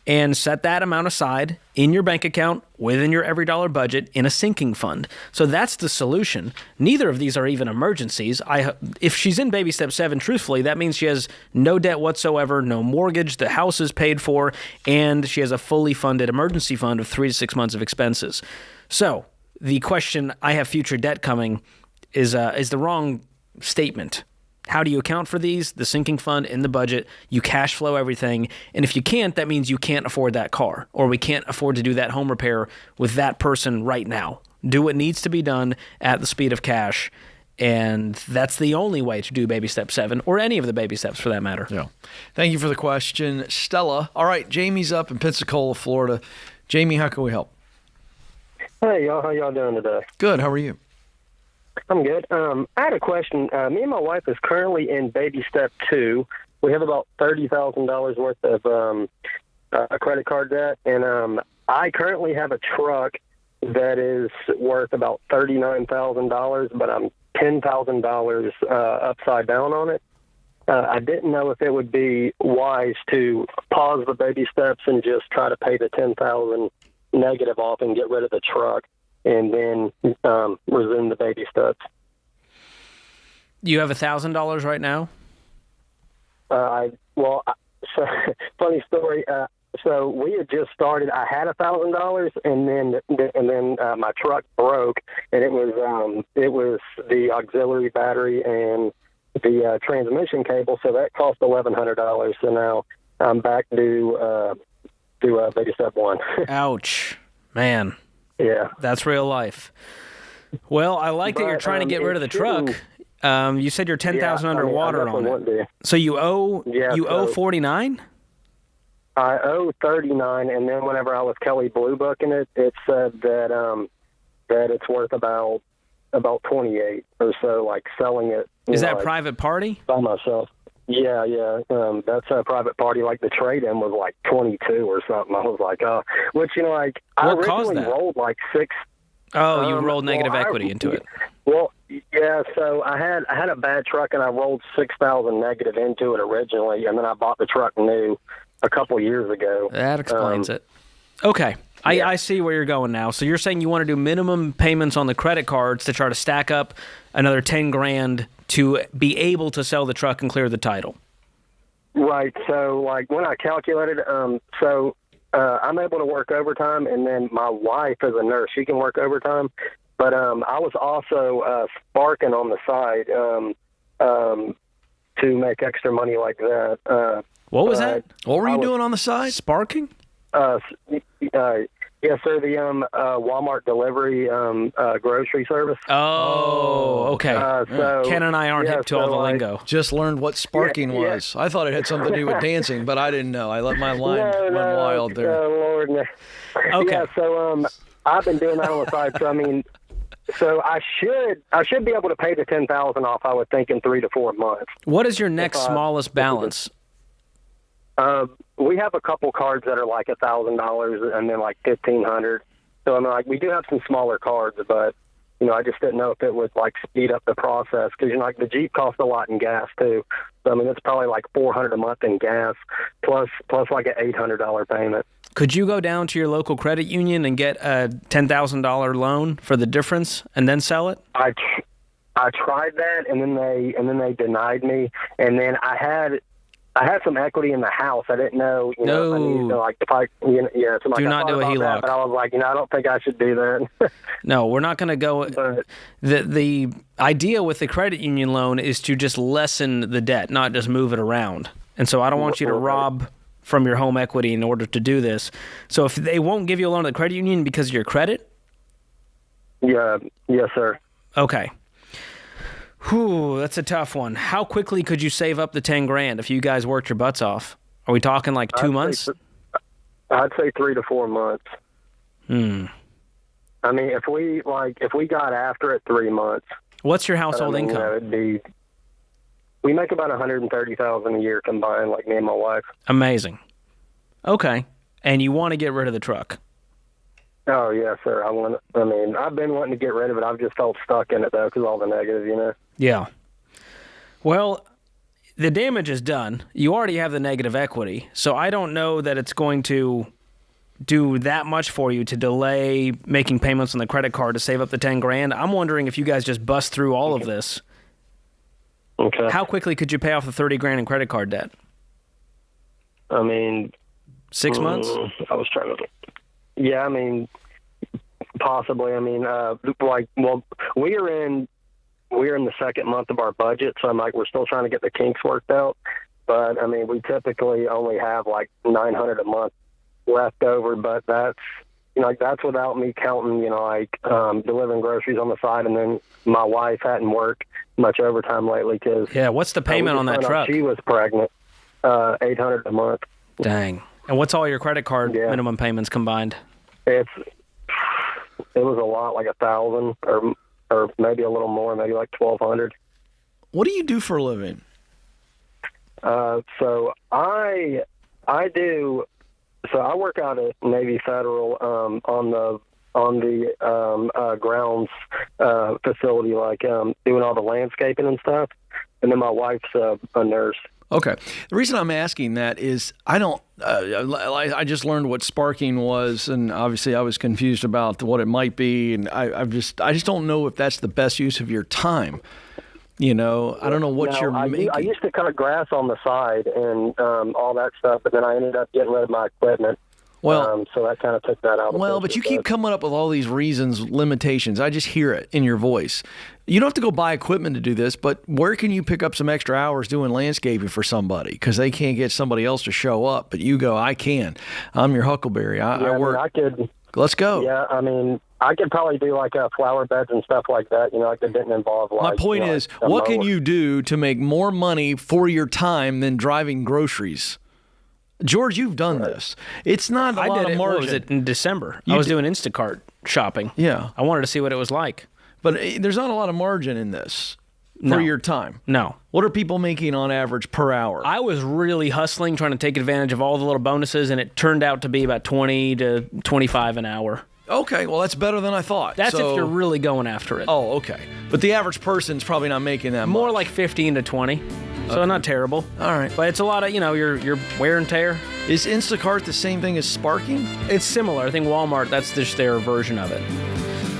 and set that amount aside in your bank account within your every dollar budget in a sinking fund. So that's the solution. Neither of these are even emergencies. If she's in baby step 7, truthfully, that means she has no debt whatsoever, no mortgage, the house is paid for, and she has a fully funded emergency fund of 3 to 6 months of expenses. So the question, I have future debt coming, is the wrong statement. How do you account for these? The sinking fund in the budget, you cash flow everything. And if you can't, that means you can't afford that car, or we can't afford to do that home repair with that person right now. Do what needs to be done at the speed of cash. And that's the only way to do baby step 7, or any of the baby steps for that matter. Yeah. Thank you for the question, Stella. All right, Jamie's up in Pensacola, Florida. Jamie, how can we help? Hey, y'all. How y'all doing today? Good. How are you? I'm good. I had a question. Me and my wife is currently in baby step 2. We have about $30,000 worth of credit card debt, and I currently have a truck that is worth about $39,000, but I'm $10,000 upside down on it. I didn't know if it would be wise to pause the baby steps and just try to pay the $10,000 negative off and get rid of the truck, and then resume the baby steps. You have $1,000 right now? Funny story. So we had just started. I had $1,000, and then my truck broke, and it was the auxiliary battery and the transmission cable. So that cost $1,100. So now I'm back to baby step 1. Ouch, man. Yeah, that's real life. Well, I like that you're trying to get rid of the truck. You said you're $10,000 underwater on it. So you owe 49. I owe 39, and then whenever I was Kelly Blue Booking it, it said that it's worth about 28 or so. Like selling it. Is that private party? By myself. Yeah. That's a private party. Like the trade-in was like 22 or something. I was like, which I originally rolled like 6. Oh, you rolled negative equity into it. Well, yeah. So I had a bad truck, and I rolled 6,000 negative into it originally, and then I bought the truck new a couple years ago. That explains it. Okay. Yeah. I see where you're going now. So you're saying you want to do minimum payments on the credit cards to try to stack up another $10,000 to be able to sell the truck and clear the title. Right. So like when I calculated, I'm able to work overtime, and then my wife is a nurse. She can work overtime. But I was also sparking on the side to make extra money like that. What was that? What were you doing on the side? Sparking? Yes, sir. The Walmart delivery grocery service. Oh, okay. Ken and I aren't hip to all the lingo. Just learned what sparking was. I thought it had something to do with dancing, but I didn't know. I let my line run wild there. Oh, Lord, no. Okay. Yeah, so I've been doing that on the side. So I should be able to pay the $10,000 off, I would think, in 3 to 4 months. What is your next smallest balance? We have a couple cards that are like $1,000 and then like $1,500. So like we do have some smaller cards, but I just didn't know if it would like speed up the process because like the Jeep costs a lot in gas too. So it's probably like $400 a month in gas plus like an $800 payment. Could you go down to your local credit union and get a $10,000 loan for the difference and then sell it? I tried that, and then they denied me, and then I had some equity in the house. I didn't know. No. I needed to, like, if I, so like do I not do a HELOC. That, but I was like, I don't think I should do that. No, we're not going to go. But, the idea with the credit union loan is to just lessen the debt, not just move it around. And so I don't want you to rob from your home equity in order to do this. So if they won't give you a loan at the credit union because of your credit? Yeah. Yes, sir. Okay. Whew, that's a tough one. How quickly could you save up the $10,000 if you guys worked your butts off? Are we talking like 2 months? I'd say 3 to 4 months. I mean, if we got after it 3 months. What's your household income? It'd be. We make about $130,000 a year combined, like me and my wife. Amazing. Okay, and you want to get rid of the truck? Oh yes, sir. I've been wanting to get rid of it. I've just felt stuck in it though, because all the negative, Yeah. Well, the damage is done. You already have the negative equity, so I don't know that it's going to do that much for you to delay making payments on the credit card to save up the $10,000. I'm wondering if you guys just bust through all of this. Okay. How quickly could you pay off the $30,000 in credit card debt? 6 months? I was trying to. Yeah, possibly. We are in we're in the second month of our budget, so I'm like, we're still trying to get the kinks worked out. But I mean, we typically only have like $900 a month left over, but that's, you know, like that's without me counting, you know, like delivering groceries on the side, and then my wife hadn't worked much overtime lately because what's the payment on that truck? She was pregnant. $800 a month. Dang. And what's all your credit card minimum payments combined? It was a lot, like $1,000 or maybe a little more, maybe like $1,200. What do you do for a living? So I work out at Navy Federal on the grounds facility, like doing all the landscaping and stuff. And then my wife's a nurse. Okay. The reason I'm asking that is I just learned what sparking was, and obviously I was confused about what it might be, and I just don't know if that's the best use of your time. You know, I don't know what you're making. I used to cut grass on the side and all that stuff, but then I ended up getting rid of my equipment. Well, so that kind of took that out. Well, but you keep coming up with all these reasons, limitations. I just hear it in your voice. You don't have to go buy equipment to do this, but where can you pick up some extra hours doing landscaping for somebody? Because they can't get somebody else to show up, but you go, I can. I'm your Huckleberry. I work. I could. Let's go. Yeah, I mean, I could probably do like flower beds and stuff like that. You know, like that didn't involve. Like, my point is, what can you do to make more money for your time than driving groceries? George, you've done this. It's not a lot of margin. What was it in December? I was doing Instacart shopping. Yeah. I wanted to see what it was like. But there's not a lot of margin in this for your time. No. What are people making on average per hour? I was really hustling, trying to take advantage of all the little bonuses, and it turned out to be about $20 to $25 an hour. Okay, well, that's better than I thought. That's if you're really going after it. Oh, okay. But the average person's probably not making that More much. like 15 to 20. So not terrible. All right. But it's a lot of, your wear and tear. Is Instacart the same thing as sparking? It's similar. I think Walmart, that's just their version of it.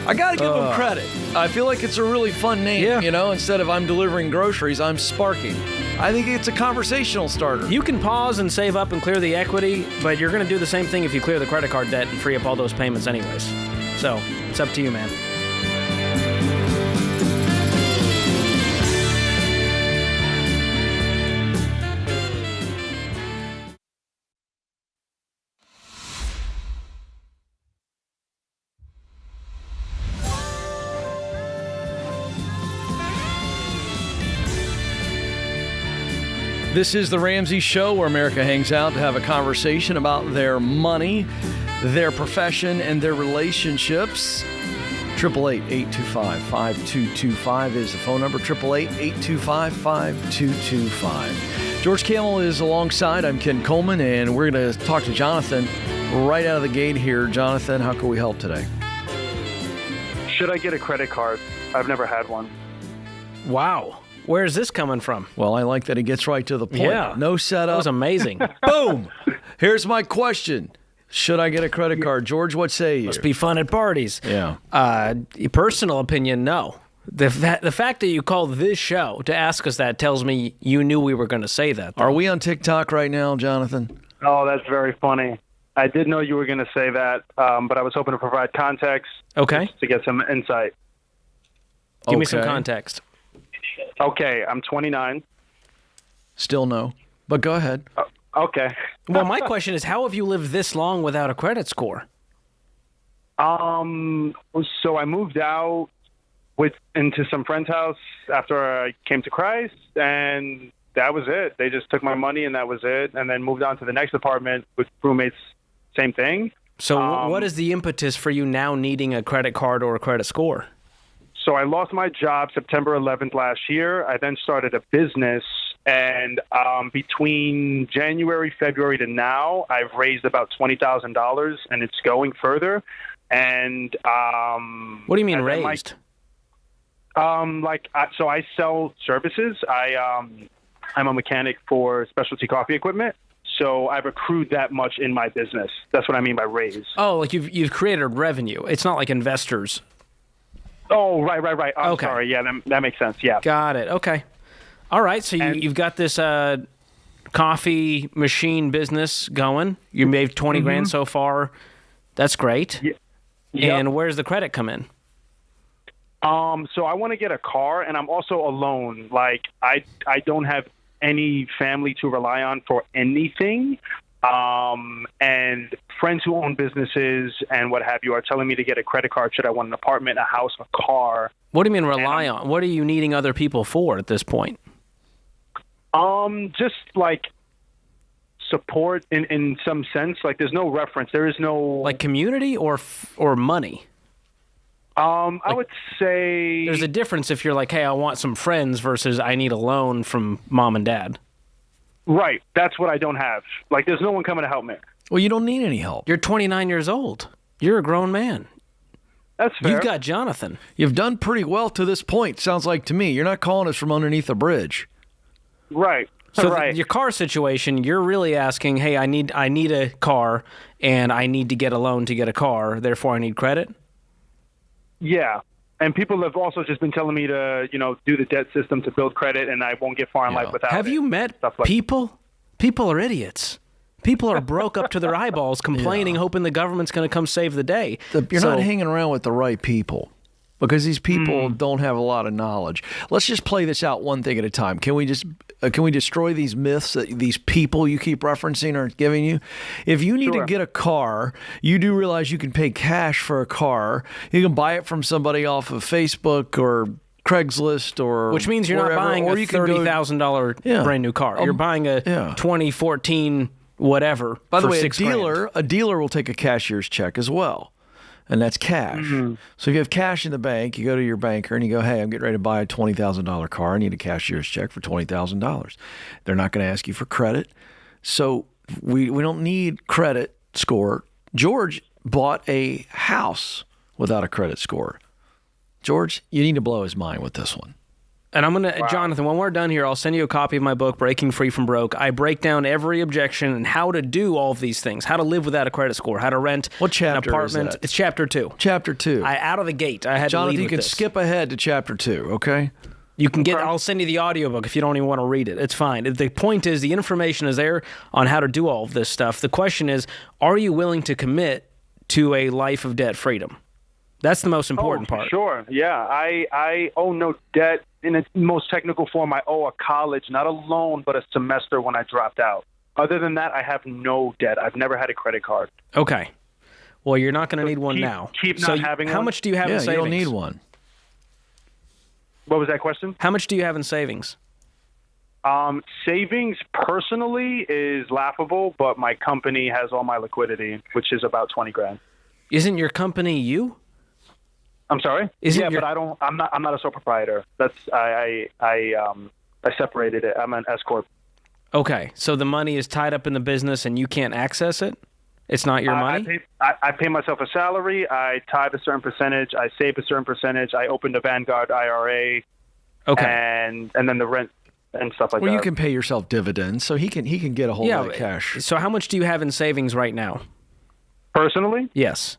I got to give them credit. I feel like it's a really fun name, you know? Instead of I'm delivering groceries, I'm sparking. I think it's a conversational starter. You can pause and save up and clear the equity, but you're going to do the same thing if you clear the credit card debt and free up all those payments anyways. So, it's up to you, man. This is the Ramsey Show, where America hangs out to have a conversation about their money, their profession, and their relationships. 888-825-5225 is the phone number. 888-825-5225. George Kamel is alongside. I'm Ken Coleman, and we're going to talk to Jonathan right out of the gate here. Jonathan, how can we help today? Should I get a credit card? I've never had one. Wow. Where is this coming from? Well, I like that he gets right to the point. Yeah. No setup. That was amazing. Boom. Here's my question. Should I get a credit card? George, what say you? Must be fun at parties. Yeah. Personal opinion, no. The fact that you called this show to ask us that tells me you knew we were going to say that. Are we on TikTok right now, Jonathan? Oh, that's very funny. I did know you were going to say that, but I was hoping to provide context. Okay. To get some insight. Give me some context. Okay, I'm 29. Still no, but go ahead. Okay. Well, my question is, how have you lived this long without a credit score? So I moved out into some friend's house after I came to Christ, and that was it. They just took my money, and that was it, and then moved on to the next apartment with roommates, same thing. So what is the impetus for you now needing a credit card or a credit score? So I lost my job September 11th last year. I then started a business, and between January, February to now, I've raised about $20,000, and it's going further. And what do you mean raised? So I sell services. I'm a mechanic for specialty coffee equipment. So I've accrued that much in my business. That's what I mean by raise. Oh, like you've created revenue. It's not like investors. Oh, right. I'm okay. Sorry. Yeah, that makes sense. Yeah. Got it. Okay. All right. So you've got this coffee machine business going. You made 20 grand so far. That's great. Yeah. And where's the credit come in? So I want to get a car, and I'm also alone. Like, I don't have any family to rely on for anything. And friends who own businesses and what have you are telling me to get a credit card should I want an apartment, a house, a car. What do you mean rely on? What are you needing other people for at this point? Just like support in some sense. Like, there's no reference. There is no like community or money. I would say there's a difference if you're like, hey, I want some friends versus I need a loan from mom and dad. Right. That's what I don't have. Like, there's no one coming to help me. Well, you don't need any help. You're 29 years old. You're a grown man. That's fair. You've got Jonathan. You've done pretty well to this point, sounds like to me. You're not calling us from underneath a bridge. Right. So right. Your car situation, you're really asking, hey, I need a car, and I need to get a loan to get a car, therefore I need credit? Yeah. And people have also just been telling me to, do the debt system to build credit, and I won't get far in life without it. Have you met Stuff like people? People are idiots. People are broke up to their eyeballs complaining, hoping the government's going to come save the day. You're not hanging around with the right people because these people don't have a lot of knowledge. Let's just play this out one thing at a time. Can we destroy these myths that these people you keep referencing are giving you? If you need to get a car, you do realize you can pay cash for a car. You can buy it from somebody off of Facebook or Craigslist or which means you're wherever, not buying a $30,000 brand new car. You're buying a 2014 whatever. By the for way, $6,000. a dealer will take a cashier's check as well. And that's cash. Mm-hmm. So if you have cash in the bank, you go to your banker and you go, hey, I'm getting ready to buy a $20,000 car. I need a cashier's check for $20,000. They're not going to ask you for credit. So we don't need credit score. George bought a house without a credit score. George, you need to blow his mind with this one. And I'm going to, Jonathan, when we're done here, I'll send you a copy of my book, Breaking Free from Broke. I break down every objection and how to do all of these things, how to live without a credit score, how to rent an apartment. Is that? It's chapter 2. Chapter 2. Out of the gate, I had Jonathan, to lead you can skip ahead to chapter 2, okay? You can I'll send you the audiobook if you don't even want to read it. It's fine. The point is the information is there on how to do all of this stuff. The question is, are you willing to commit to a life of debt freedom? That's the most important part. Sure. Yeah. I owe no debt. In its most technical form, I owe a college, not a loan, but a semester when I dropped out. Other than that, I have no debt. I've never had a credit card. Okay. Well, you're not going to need one now. Keep not having one. How much do you have in savings? You don't need one. What was that question? How much do you have in savings? Savings personally is laughable, but my company has all my liquidity, which is about $20,000. Isn't your company you? I'm sorry. But I don't. I'm not a sole proprietor. That's I separated it. I'm an S corp. Okay, so the money is tied up in the business, and you can't access it. It's not your money. I pay myself a salary. I tithe a certain percentage. I save a certain percentage. I opened a Vanguard IRA. Okay. And then the rent and stuff like that. Well, you can pay yourself dividends, so he can get a whole lot of cash. So how much do you have in savings right now? Personally? Yes.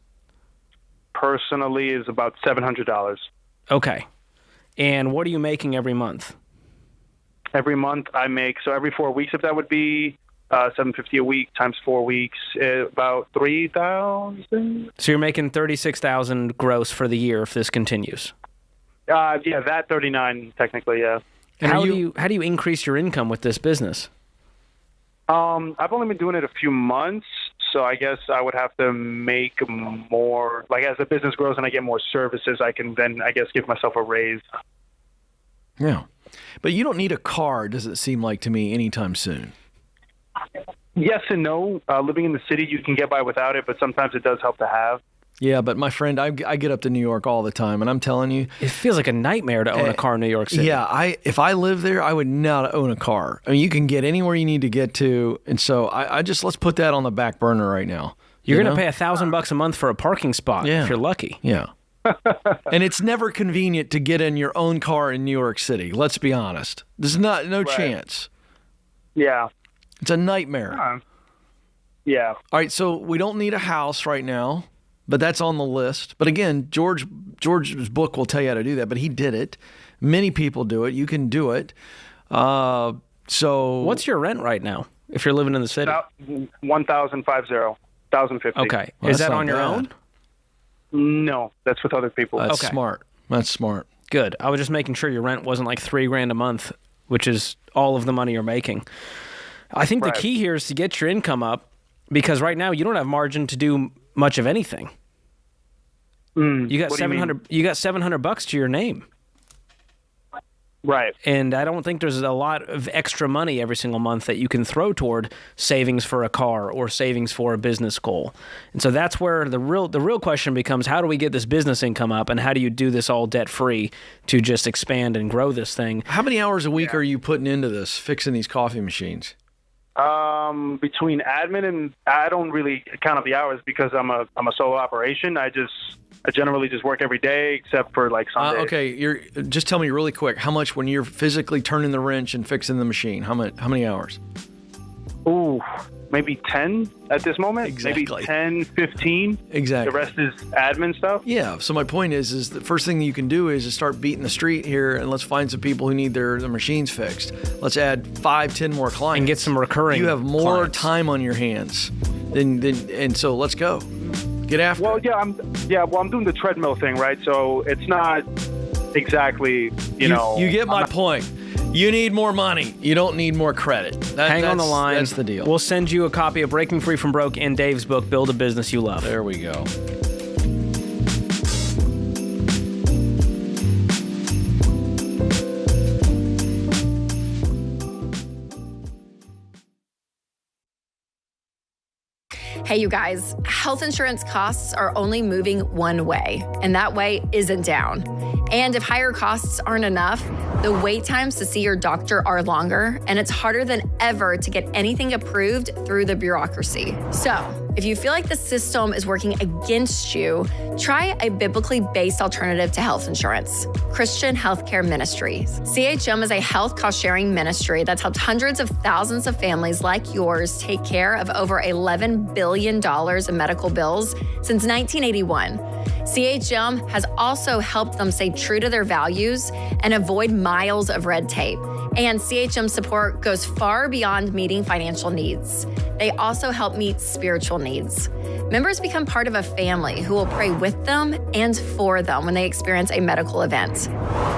Personally is about $700. Okay. And what are you making every month? Every month I make, so every 4 weeks, if that would be $750 a week times 4 weeks, about $3,000. So you're making $36,000 gross for the year if this continues. Yeah, that 39 technically, yeah. And how do you increase your income with this business? I've only been doing it a few months, so I guess I would have to make more. Like, as the business grows and I get more services, I can then, I guess, give myself a raise. Yeah. But you don't need a car, does it seem like to me, anytime soon? Yes and no. Living in the city, you can get by without it, but sometimes it does help to have. Yeah, but my friend, I get up to New York all the time, and I'm telling you, it feels like a nightmare to own a car in New York City. Yeah, if I lived there, I would not own a car. I mean, you can get anywhere you need to get to, and so I just let's put that on the back burner right now. You're going to pay $1,000 a month for a parking spot if you're lucky. Yeah. And it's never convenient to get in your own car in New York City. Let's be honest. There's no chance. Yeah. It's a nightmare. Yeah. All right, so we don't need a house right now. But that's on the list. But again, George's book will tell you how to do that, but he did it. Many people do it. You can do it. So what's your rent right now if you're living in the city? $1,050. Okay. Well, is that on your own? No, that's with other people. That's smart. That's smart. Good. I was just making sure your rent wasn't like $3,000 a month, which is all of the money you're making. I think the key here is to get your income up, because right now you don't have margin to do much of anything. You got $700. You got $700 to your name. Right. And I don't think there's a lot of extra money every single month that you can throw toward savings for a car or savings for a business goal. And so that's where the real question becomes, how do we get this business income up, and how do you do this all debt-free to just expand and grow this thing? How many hours a week are you putting into this, fixing these coffee machines? Between admin and I don't really count up the hours because I'm a solo operation. I generally just work every day except for like Sunday. Okay, just tell me really quick, how much when you're physically turning the wrench and fixing the machine? How many hours? Ooh, maybe 10 at this moment. Exactly. Maybe 10, 15. Exactly. The rest is admin stuff. Yeah. So my point is the first thing you can do is start beating the street here, and let's find some people who need their machines fixed. Let's add 5-10 more clients and get some recurring. You have more clients. time on your hands and so let's go. Get after it. I'm doing the treadmill thing, right? So it's not exactly, you know. You get my point. You need more money. You don't need more credit. Hang on the line. That's the deal. We'll send you a copy of Breaking Free from Broke and Dave's book, Build a Business You Love. There we go. Hey, you guys, health insurance costs are only moving one way, and that way isn't down. And if higher costs aren't enough, the wait times to see your doctor are longer, and it's harder than ever to get anything approved through the bureaucracy. So, if you feel like the system is working against you, try a biblically based alternative to health insurance, Christian Healthcare Ministries. CHM is a health cost-sharing ministry that's helped hundreds of thousands of families like yours take care of over $11 billion in medical bills since 1981. CHM has also helped them stay true to their values and avoid miles of red tape. And CHM support goes far beyond meeting financial needs. They also help meet spiritual needs. Members become part of a family who will pray with them and for them when they experience a medical event.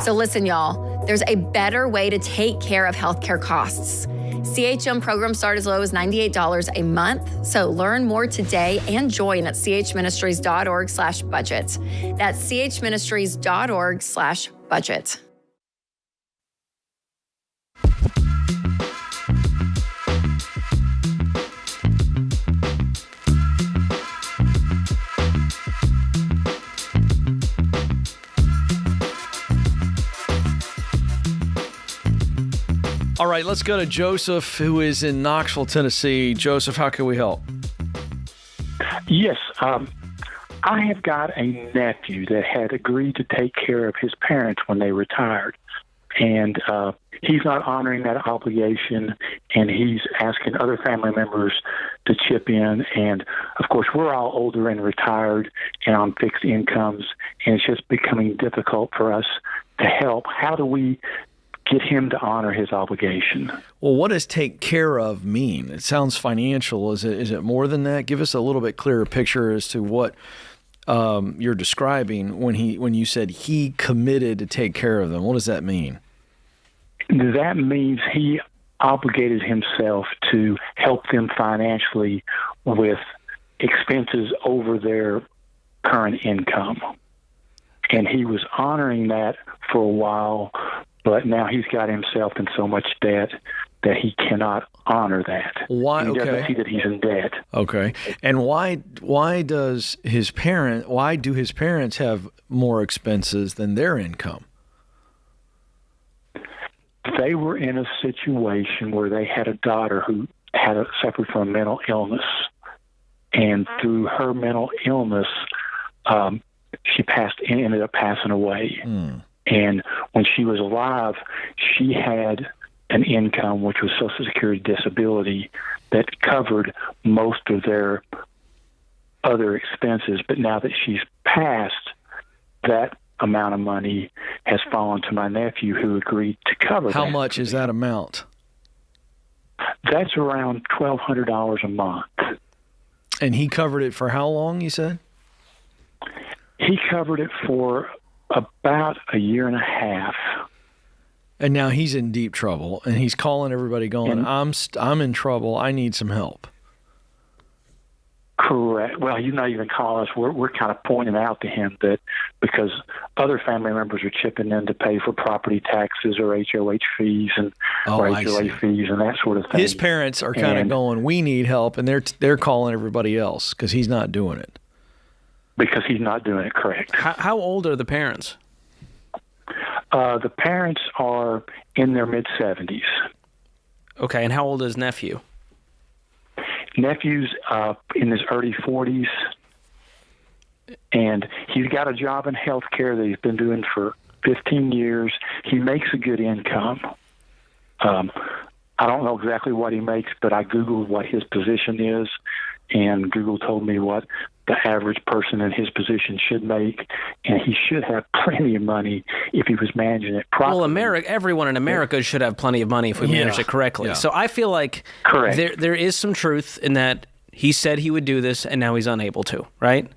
So listen, y'all, there's a better way to take care of healthcare costs. CHM programs start as low as $98 a month. So learn more today and join at chministries.org/budget. That's chministries.org/budget. All right, let's go to Joseph, who is in Knoxville, Tennessee. Joseph, how can we help? Yes, I have got a nephew that had agreed to take care of his parents when they retired, and he's not honoring that obligation, and he's asking other family members to chip in. And, of course, we're all older and retired and on fixed incomes, and it's just becoming difficult for us to help. How do we get him to honor his obligation? Well, what does take care of mean? It sounds financial. Is it more than that? Give us a little bit clearer picture as to what you're describing when you said he committed to take care of them. What does that mean? That means he obligated himself to help them financially with expenses over their current income. And he was honoring that for a while, but now he's got himself in so much debt that he cannot honor that. Why? He doesn't see that he's in debt. Okay. And why do his parents have more expenses than their income? They were in a situation where they had a daughter who had suffered from mental illness, and through her mental illness, she ended up passing away. And when she was alive, she had an income, which was Social Security disability, that covered most of their other expenses. But now that she's passed, that amount of money has fallen to my nephew, who agreed to cover How much is that amount? That's around $1,200 a month. And he covered it for how long, you said? He covered it for About a year and a half. And now he's in deep trouble, and he's calling everybody going, I'm in trouble. I need some help. Correct. Well, he's not even calling us. We're kind of pointing out to him that because other family members are chipping in to pay for property taxes or HOH fees or HOA fees and that sort of thing. His parents are kind of going, we need help, and they're calling everybody else because he's not doing it. Because he's not doing it correct. How old are the parents? The parents are in their mid-70s. Okay, and how old is nephew? Nephew's in his early 40s, and he's got a job in healthcare that he's been doing for 15 years. He makes a good income. I don't know exactly what he makes, but I Googled what his position is, and Google told me what the average person in his position should make, and he should have plenty of money if he was managing it properly. Well, everyone in America should have plenty of money if we manage it correctly. Yeah. So I feel like there is some truth in that he said he would do this, and now he's unable to, right?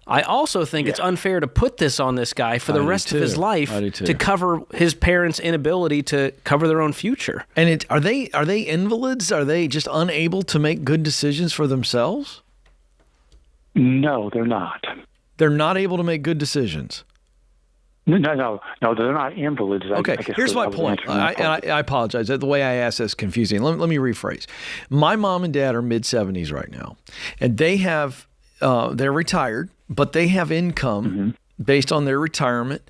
I also think it's unfair to put this on this guy for the rest of his life to cover his parents' inability to cover their own future. And are they invalids? Are they just unable to make good decisions for themselves? No, they're not. They're not able to make good decisions. No, they're not invalids. Okay, here's my point. I apologize. The way I asked that's confusing. Let me rephrase. My mom and dad are mid-70s right now, and they have they're retired, but they have income based on their retirement,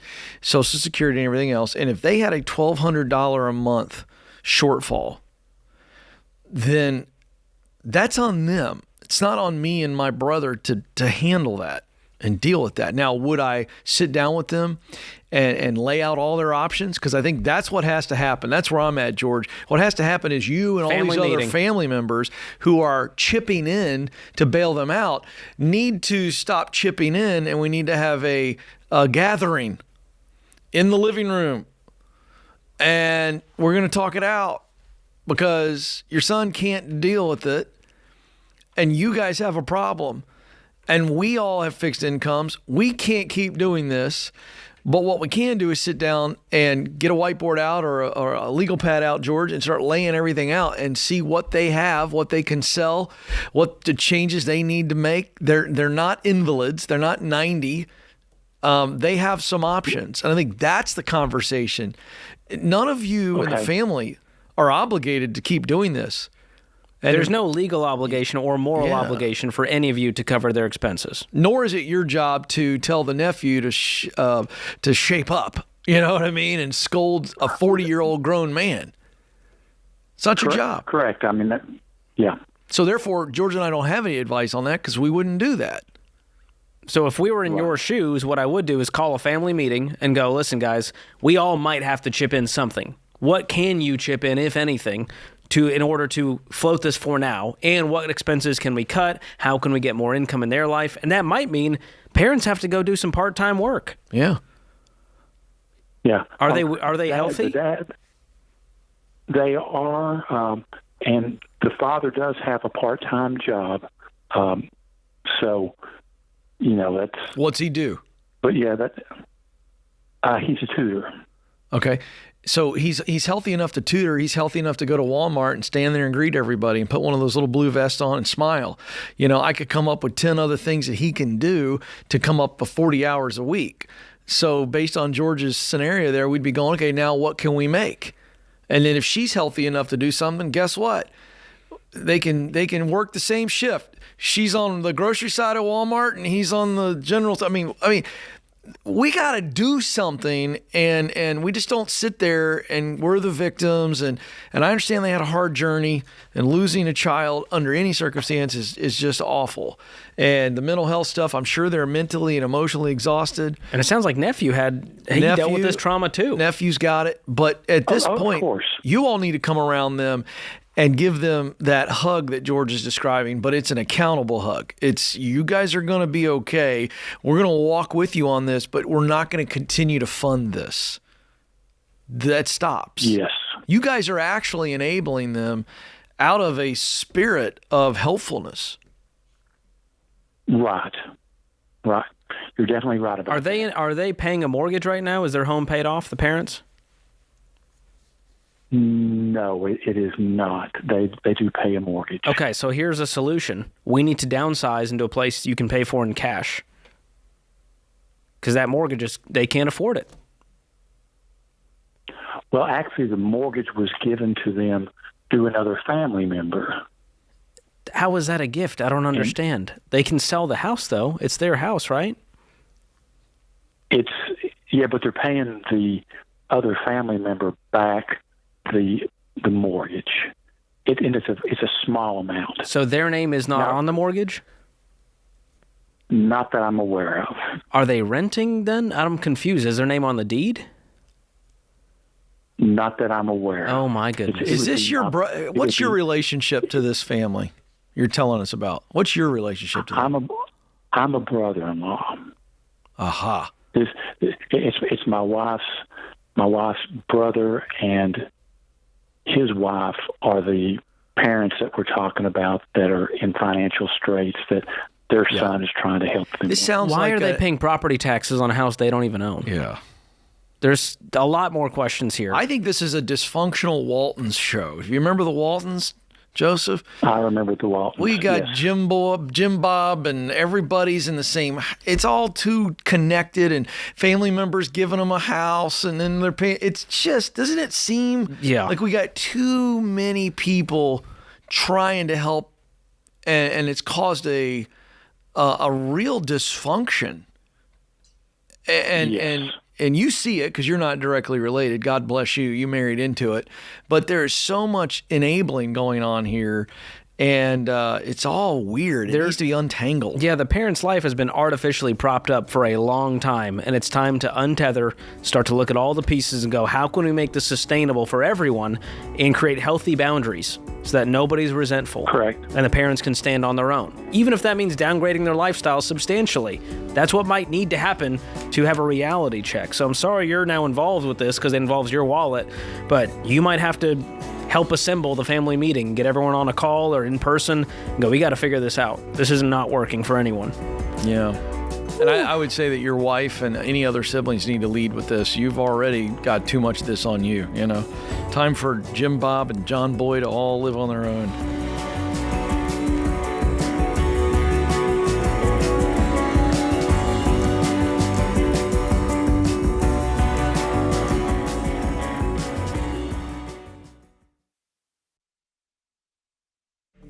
Social Security, and everything else. And if they had a $1,200 a month shortfall, then that's on them. It's not on me and my brother to handle that and deal with that. Now, would I sit down with them and lay out all their options? Because I think that's what has to happen. That's where I'm at, George. What has to happen is you and all these other family members who are chipping in to bail them out need to stop chipping in, and we need to have a gathering in the living room. And we're going to talk it out because your son can't deal with it. And you guys have a problem, and we all have fixed incomes. We can't keep doing this, but what we can do is sit down and get a whiteboard out or a legal pad out, George, and start laying everything out and see what they have, what they can sell, what the changes they need to make. They're not invalids. They're not 90. They have some options, and I think that's the conversation. None of you in the family are obligated to keep doing this. And there's no legal obligation or moral obligation for any of you to cover their expenses. Nor is it your job to tell the nephew to shape up, you know what I mean, and scold a 40-year-old grown man. It's not your job. Correct. I mean, So therefore, George and I don't have any advice on that because we wouldn't do that. So if we were in your shoes, what I would do is call a family meeting and go, listen, guys, we all might have to chip in something. What can you chip in, if anything, in order to float this for now, and what expenses can we cut? How can we get more income in their life? And that might mean parents have to go do some part-time work. Yeah. Are they healthy? They are, and the father does have a part-time job. So, that's. What's he do? But he's a tutor. Okay. So he's healthy enough to tutor. He's healthy enough to go to Walmart and stand there and greet everybody and put one of those little blue vests on and smile. I could come up with 10 other things that he can do to come up with 40 hours a week. So based on George's scenario there, we'd be going, okay, now what can we make? And then if she's healthy enough to do something, guess what? They can work the same shift. She's on the grocery side of Walmart and he's on the general. I mean, we got to do something, and we just don't sit there and we're the victims. And I understand they had a hard journey, and losing a child under any circumstances is just awful. And the mental health stuff, I'm sure they're mentally and emotionally exhausted. And it sounds like nephew dealt with this trauma too. Nephew's got it. But at this point, you all need to come around them and give them that hug that George is describing, but it's an accountable hug. It's, you guys are going to be okay. We're going to walk with you on this, but we're not going to continue to fund this. That stops. Yes. You guys are actually enabling them out of a spirit of helpfulness. Right. You're definitely right about that. Are they paying a mortgage right now? Is their home paid off, the parents? No, it is not. They do pay a mortgage. Okay, so here's a solution. We need to downsize into a place you can pay for in cash. Because that mortgage, they can't afford it. Well, actually, the mortgage was given to them through another family member. How is that a gift? I don't understand. They can sell the house, though. It's their house, right? But they're paying the other family member back the mortgage. It's a small amount. So their name is not on the mortgage? Not that I'm aware of. Are they renting then? I'm confused. Is their name on the deed? Not that I'm aware of. Oh, my goodness. Is this your what's your relationship to this family you're telling us about? What's your relationship to them? I'm a brother-in-law. Aha. It's my wife's brother and his wife are the parents that we're talking about that are in financial straits that their son is trying to help them. This sounds Why like are they paying property taxes on a house they don't even own? Yeah. There's a lot more questions here. I think this is a dysfunctional Waltons show. You remember the Waltons, Joseph? I remember the Waltons. We got yes. Jim Bob, and everybody's in the same. It's all too connected, and family members giving them a house, and then they're paying. It's just, doesn't it seem like we got too many people trying to help, and it's caused a real dysfunction. And you see it because you're not directly related. God bless you. You married into it. But there's so much enabling going on here, and it's all weird. It needs to be untangled. Yeah, the parent's life has been artificially propped up for a long time, and it's time to untether, start to look at all the pieces and go, how can we make this sustainable for everyone and create healthy boundaries so that nobody's resentful. Correct. And the parents can stand on their own. Even if that means downgrading their lifestyle substantially. That's what might need to happen to have a reality check. So I'm sorry you're now involved with this because it involves your wallet, but you might have to help assemble the family meeting, get everyone on a call or in person, and go, we got to figure this out. This is not working for anyone. Yeah. And I would say that your wife and any other siblings need to lead with this. You've already got too much of this on you, you know. Time for Jim Bob and John Boy to all live on their own.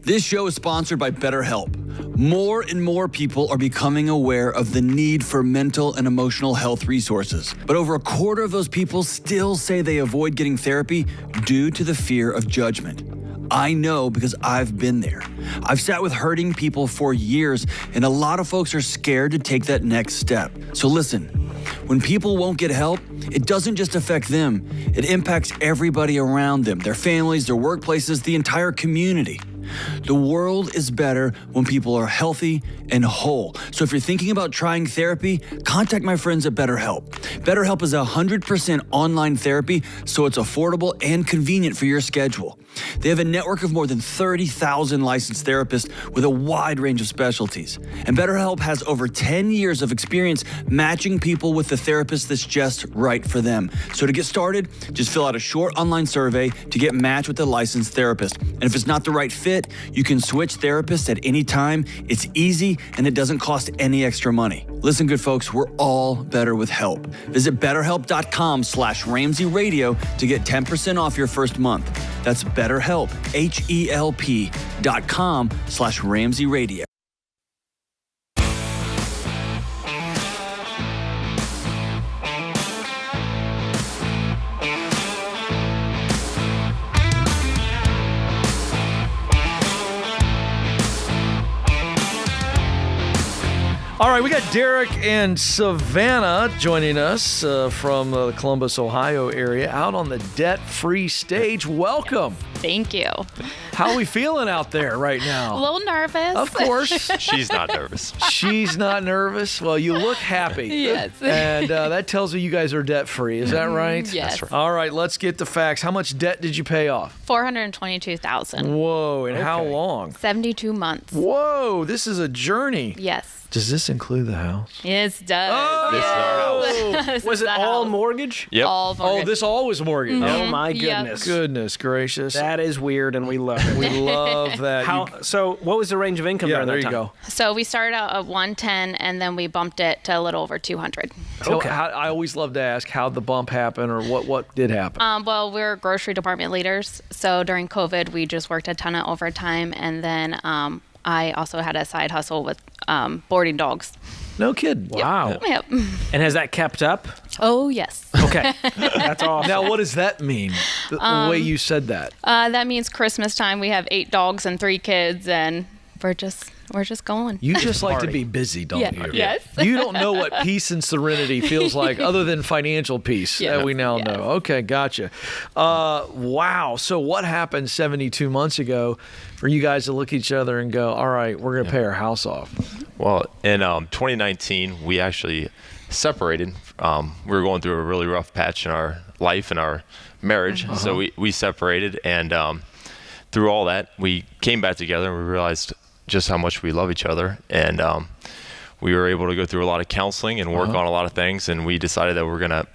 This show is sponsored by BetterHelp. More and more people are becoming aware of the need for mental and emotional health resources. But over a quarter of those people still say they avoid getting therapy due to the fear of judgment. I know because I've been there. I've sat with hurting people for years, and a lot of folks are scared to take that next step. So listen, when people won't get help, it doesn't just affect them. It impacts everybody around them, their families, their workplaces, the entire community. The world is better when people are healthy and whole. So if you're thinking about trying therapy, contact my friends at BetterHelp. BetterHelp is 100% online therapy, so it's affordable and convenient for your schedule. They have a network of more than 30,000 licensed therapists with a wide range of specialties. And BetterHelp has over 10 years of experience matching people with the therapist that's just right for them. So to get started, just fill out a short online survey to get matched with a licensed therapist. And if it's not the right fit, you can switch therapists at any time. It's easy and it doesn't cost any extra money. Listen, good folks, we're all better with help. Visit BetterHelp.com/Ramsey Radio to get 10% off your first month. That's BetterHelp, HELP.com/Ramsey Radio. All right, we got Derek and Savannah joining us from the Columbus, Ohio area out on the debt-free stage. Welcome. Thank you. How are we feeling out there right now? A little nervous. Of course. She's not nervous. She's not nervous. Well, you look happy. Yes. And that tells me you guys are debt-free. Is that right? Yes. That's right. All right, let's get the facts. How much debt did you pay off? $422,000. Whoa, and how long? 72 months. Whoa, this is a journey. Yes. Does this include the house? Yes, it does. Oh, was it all mortgage? Yep. All mortgage. Oh, this all was mortgage. Oh my Yep. goodness. Goodness gracious. That is weird, and we love it. We love that. So, what was the range of income Yeah, during there that you time? go. So we started out at 110, and then we bumped it to a little over 200. So I always love to ask how the bump happened or what did happen. Well, we're grocery department leaders, so during COVID, we just worked a ton of overtime, and then I also had a side hustle with boarding dogs. No kidding. Wow. Yep. And has that kept up? Oh, yes. Okay. That's awesome. Now, what does that mean? The way you said that. That means Christmas time. We have 8 dogs and 3 kids, and we're just going. You just like to be busy, don't Yeah. you? Yes. You don't know what peace and serenity feels like other than financial peace that we now know. Okay, gotcha. Wow. So what happened 72 months ago for you guys to look at each other and go, all right, we're going to pay our house off? Well, in 2019, we actually separated. We were going through a really rough patch in our life and our marriage. So we separated, and through all that, we came back together and we realized just how much we love each other. And we were able to go through a lot of counseling and work on a lot of things. And we decided that we're going to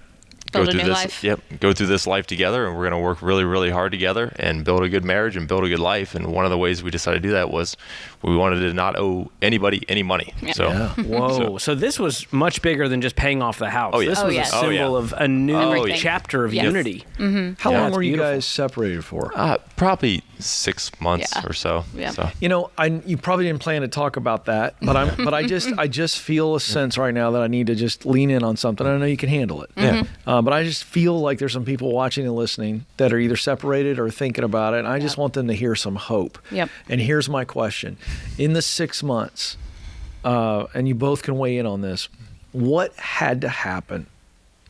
go through this. Go through this life together, and we're going to work really, really hard together and build a good marriage and build a good life. And one of the ways we decided to do that was we wanted to not owe anybody any money. So, Whoa. So this was much bigger than just paying off the house. Oh, yeah. This was a symbol of a new chapter of unity. How long were you guys separated for? Probably 6 months or so. Yeah. So. You know, you probably didn't plan to talk about that, but I just feel a sense right now that I need to just lean in on something. I know you can handle it. Yeah. But I just feel like there's some people watching and listening that are either separated or thinking about it, and I just want them to hear some hope. Yep. And here's my question. In the 6 months, and you both can weigh in on this, what had to happen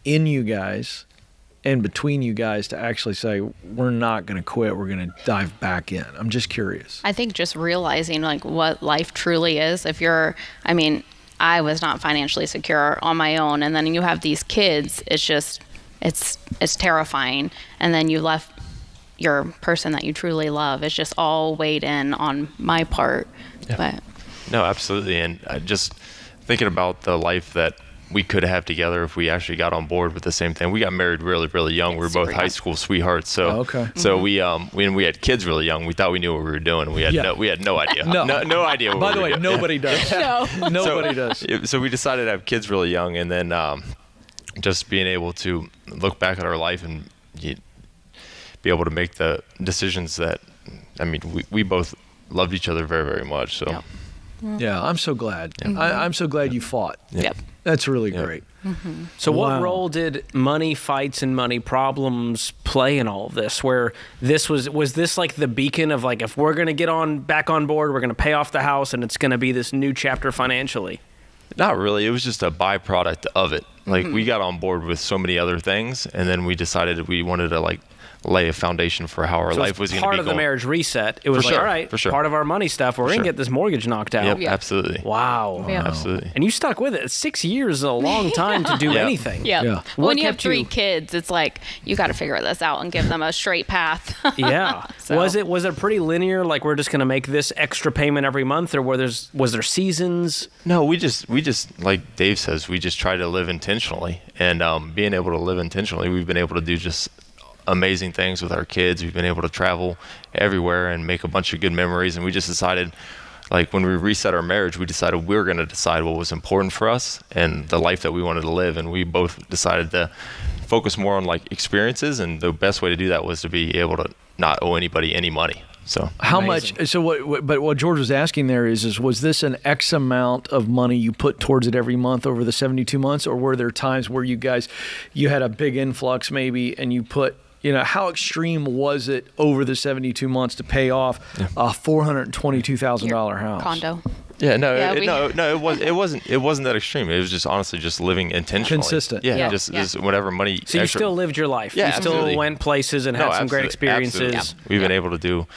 in you guys and between you guys to actually say, we're not going to quit, we're going to dive back in? I'm just curious. I think just realizing like what life truly is. I was not financially secure on my own, and then you have these kids. It's just, it's terrifying. And then you left your person that you truly love. It's just all weighed in on my part. Yeah. But No, absolutely. And just thinking about the life that we could have together if we actually got on board with the same thing. We got married really, really young. We were both high school sweethearts. So, so we had kids really young. We thought we knew what we were doing. We had no idea. No idea. What By the we way, were doing. nobody does. Nobody does. So we decided to have kids really young, and then just being able to look back at our life and be able to make the decisions that, we both loved each other very, very much. So. Yeah, I'm so glad. I'm so glad you fought. Yep. That's really great. So what role did money fights and money problems play in all of this? Where this was this like the beacon of like, if we're going to get back on board, we're going to pay off the house and it's going to be this new chapter financially? Not really. It was just a byproduct of it. Like we got on board with so many other things, and then we decided we wanted to lay a foundation for how our life was going to be part of the marriage reset. It was all right, part of our money stuff. We're going to get this mortgage knocked out. Yep, absolutely. Wow. Absolutely. And you stuck with it. 6 years is a long time to do anything. Yeah. When you have 3 kids, it's like you got to figure this out and give them a straight path. So. Was it pretty linear? Like we're just going to make this extra payment every month, or was there seasons? No, we just like Dave says, we just try to live intentionally, and being able to live intentionally, we've been able to do just amazing things with our kids. We've been able to travel everywhere and make a bunch of good memories. And we just decided, like when we reset our marriage, we decided we were going to decide what was important for us and the life that we wanted to live. And we both decided to focus more on experiences. And the best way to do that was to be able to not owe anybody any money. So how much? So what George was asking there is was this an X amount of money you put towards it every month over the 72 months, or were there times where you had a big influx maybe and you put, how extreme was it over the 72 months to pay off a $422,000 house? Condo. Yeah, it wasn't that extreme. It was just honestly just living intentionally. Consistent. Just whatever money. So you still lived your life. Yeah, you still went places and had some great experiences. Absolutely. We've been able to do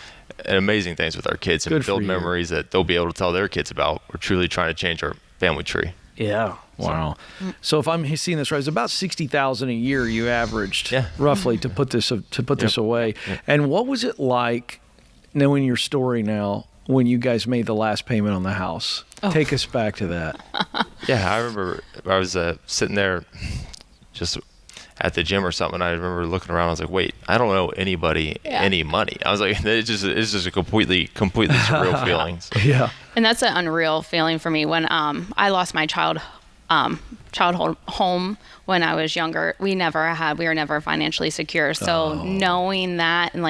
amazing things with our kids and build memories that they'll be able to tell their kids about. We're truly trying to change our family tree. Yeah. Wow. So if I'm seeing this right, it's about $60,000 a year you averaged roughly to put this away. And what was it like knowing your story now when you guys made the last payment on the house? Take us back to that. Yeah, I remember I was sitting there just at the gym or something. I remember looking around. I was like, wait, I don't owe anybody any money. I was like, it's just a completely surreal feeling. Yeah. And that's an unreal feeling for me. When I lost my childhood home when I was younger, we were never financially secure. So knowing that and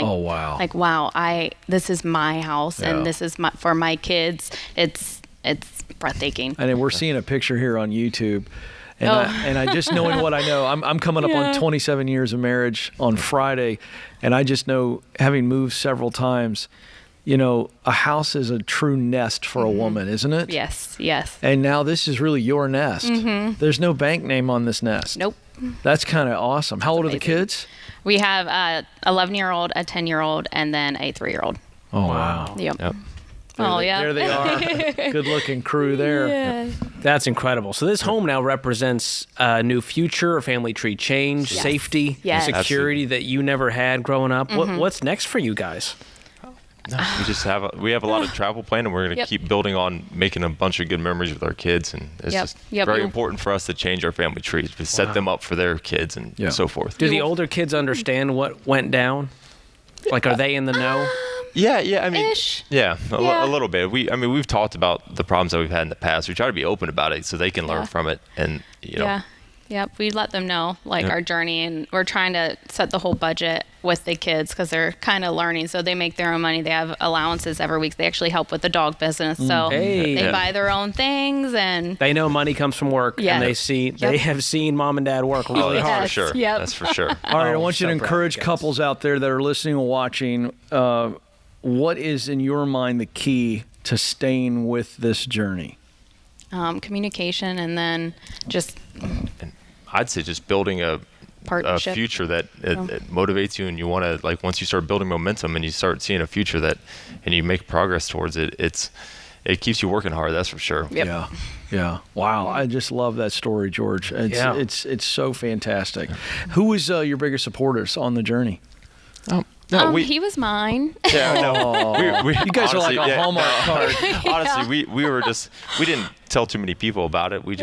this is my house and this is for my kids, it's breathtaking. And then we're seeing a picture here on YouTube. And I just knowing what I know, I'm coming up on 27 years of marriage on Friday, and I just know, having moved several times, a house is a true nest for a woman, isn't it? Yes. And now this is really your nest. Mm-hmm. There's no bank name on this nest. Nope. That's kind of awesome. How old are the kids? We have a 11-year-old, a 10-year-old, and then a 3-year-old. Oh, wow. Yep. There they are. Good-looking crew there. Yeah. That's incredible. So this home now represents a new future, a family tree change, safety, security that you never had growing up. Mm-hmm. What's next for you guys? We have a lot of travel planned, and we're going to keep building on making a bunch of good memories with our kids. And it's just very important for us to change our family trees, to set them up for their kids and so forth. Do the older kids understand what went down? Like, are they in the know? Yeah. I mean, a little bit. We've talked about the problems that we've had in the past. We try to be open about it so they can learn from it, and Yep, we let them know our journey, and we're trying to set the whole budget with the kids because they're kind of learning. So they make their own money. They have allowances every week. They actually help with the dog business, so they buy their own things, and they know money comes from work, and they have seen mom and dad work really hard. For sure. Yep. That's for sure. All right, I want you to encourage couples out there that are listening and watching. What is, in your mind, the key to staying with this journey? Communication, and then just... I'd say just building a future that it motivates you, and you want to, like, once you start building momentum and you start seeing a future and you make progress towards it, it keeps you working hard. That's for sure. Yep. Yeah. Wow. I just love that story, George. It's so fantastic. Who was your biggest supporters on the journey? He was mine. Yeah, no. You guys honestly, are like a Hallmark card. Honestly, we didn't tell too many people about it. We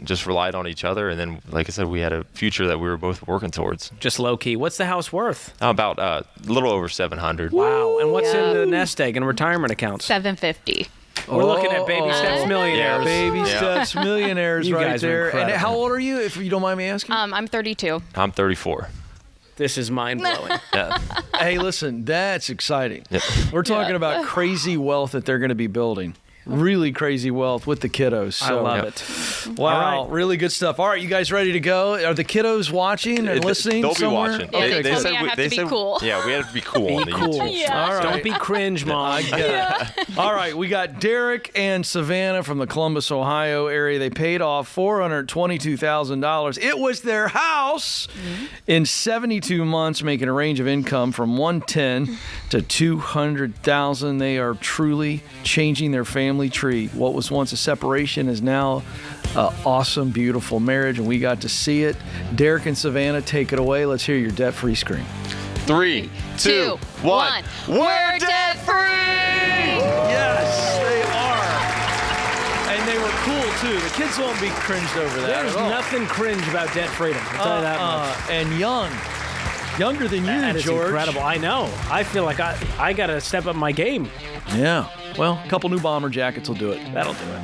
just relied on each other, and then, like I said, we had a future that we were both working towards. Just low key. What's the house worth? About a little over $700. Wow. And what's in the nest egg and retirement accounts? $750. We're looking at baby steps millionaires. Baby steps millionaires you right guys there. Are and how old are you, if you don't mind me asking? I'm 32. I'm 34. This is mind-blowing. Hey, listen, that's exciting. We're talking about crazy wealth that they're going to be building. Really crazy wealth with the kiddos. So, I love it. Wow, really good stuff. All right, you guys ready to go? Are the kiddos watching and listening They'll somewhere? be watching. Okay, they said I have to be cool. Yeah, we have to be cool on the YouTube. Yeah. All right. Don't be cringe, Mom. All right, we got Derek and Savannah from the Columbus, Ohio area. They paid off $422,000. It was their house in 72 months, making a range of income from $110,000 to $200,000. They are truly changing their family tree. What was once a separation is now an awesome, beautiful marriage, and we got to see it. Derek and Savannah, take it away. Let's hear your debt-free scream. 3, 2, 1. We're debt-free! Yes, they are. And they were cool, too. The kids won't be cringed over that. There's nothing cringe about debt freedom. I'll tell you that much. And younger than you, that is George. Incredible. I know. I feel like I got to step up my game. Yeah. Well, a couple new bomber jackets will do it. That'll do it.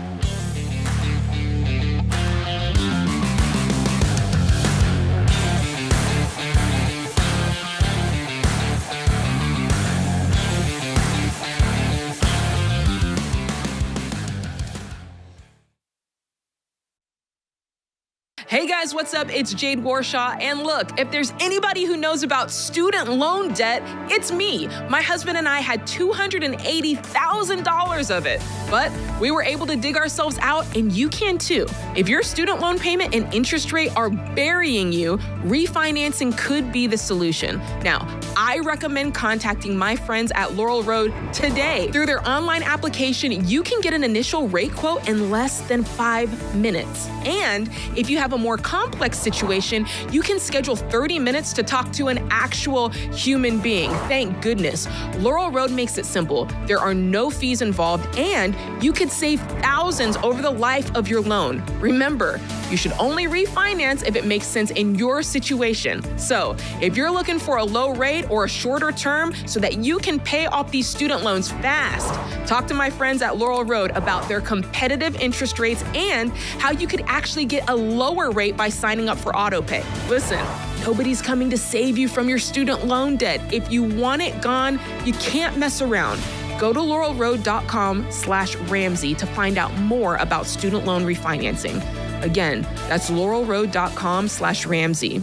Hey guys, what's up? It's Jade Warshaw. And look, if there's anybody who knows about student loan debt, it's me. My husband and I had $280,000 of it. But we were able to dig ourselves out, and you can too. If your student loan payment and interest rate are burying you, refinancing could be the solution. Now, I recommend contacting my friends at Laurel Road today. Through their online application, you can get an initial rate quote in less than 5 minutes. And if you have a a more complex situation, you can schedule 30 minutes to talk to an actual human being. Thank goodness. Laurel Road makes it simple. There are no fees involved, and you could save thousands over the life of your loan. Remember, you should only refinance if it makes sense in your situation. So, if you're looking for a low rate or a shorter term so that you can pay off these student loans fast, talk to my friends at Laurel Road about their competitive interest rates and how you could actually get a lower rate by signing up for autopay. Listen, nobody's coming to save you from your student loan debt. If you want it gone, you can't mess around. Go to laurelroad.com/Ramsey to find out more about student loan refinancing. Again, that's laurelroad.com/Ramsey.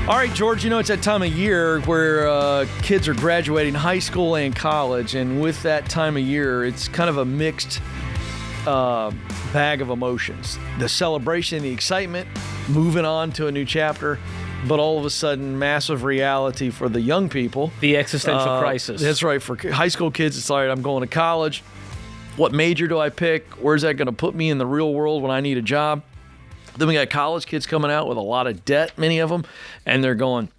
All right, George, it's that time of year where kids are graduating high school and college, and with that time of year, it's kind of a mixed bag of emotions. The celebration, the excitement, moving on to a new chapter, but all of a sudden, massive reality for the young people. The existential crisis. That's right. For high school kids, it's all right, I'm going to college. What major do I pick? Where's that going to put me in the real world when I need a job? Then we got college kids coming out with a lot of debt, many of them, and they're going,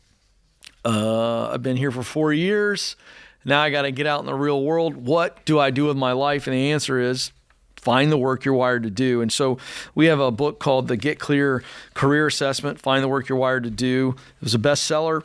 I've been here for 4 years. Now I got to get out in the real world. What do I do with my life? And the answer is find the work you're wired to do. And so we have a book called The Get Clear Career Assessment, Find the Work You're Wired to Do. It was a bestseller.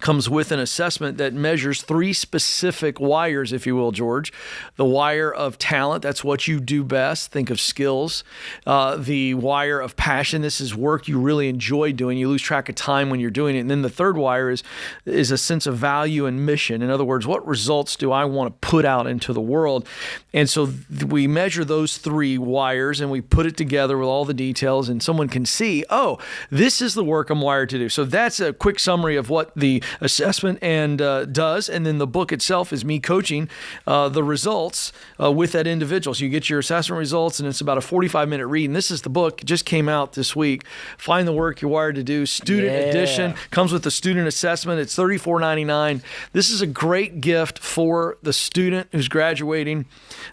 Comes with an assessment that measures 3 specific wires, if you will, George. The wire of talent, that's what you do best. Think of skills. The wire of passion, this is work you really enjoy doing. You lose track of time when you're doing it. And then the third wire is a sense of value and mission. In other words, what results do I want to put out into the world? And so we measure those 3 wires and we put it together with all the details, and someone can see, oh, this is the work I'm wired to do. So that's a quick summary of what the assessment does, and then the book itself is me coaching the results with that individual. So you get your assessment results, and it's about a 45-minute read. And this is the book. It just came out this week. Find the Work You're Wired to Do. Student edition. Comes with the student assessment. It's $34.99. This is a great gift for the student who's graduating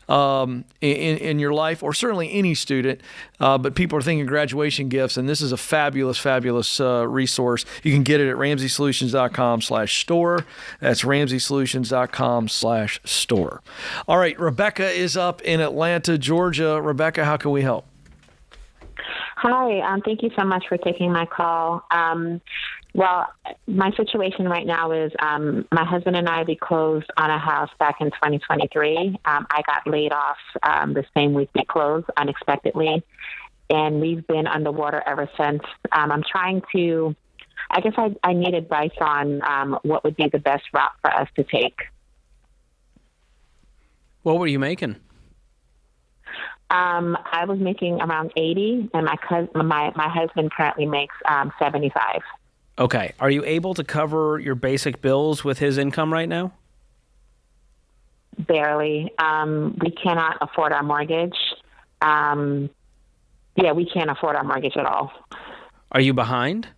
in your life, or certainly any student. But people are thinking graduation gifts, and this is a fabulous, fabulous resource. You can get it at RamseySolutions.com/store. That's RamseySolutions.com/store. All right, Rebecca is up in Atlanta, Georgia. Rebecca, how can we help? Hi, thank you so much for taking my call. Well, my situation right now is my husband and I, we closed on a house back in 2023. I got laid off the same week we closed unexpectedly, and we've been underwater ever since. I'm trying to, I guess I need advice on what would be the best route for us to take. What were you making? I was making around 80, and my husband currently makes 75. Okay. Are you able to cover your basic bills with his income right now? Barely. We cannot afford our mortgage. We can't afford our mortgage at all. Are you behind?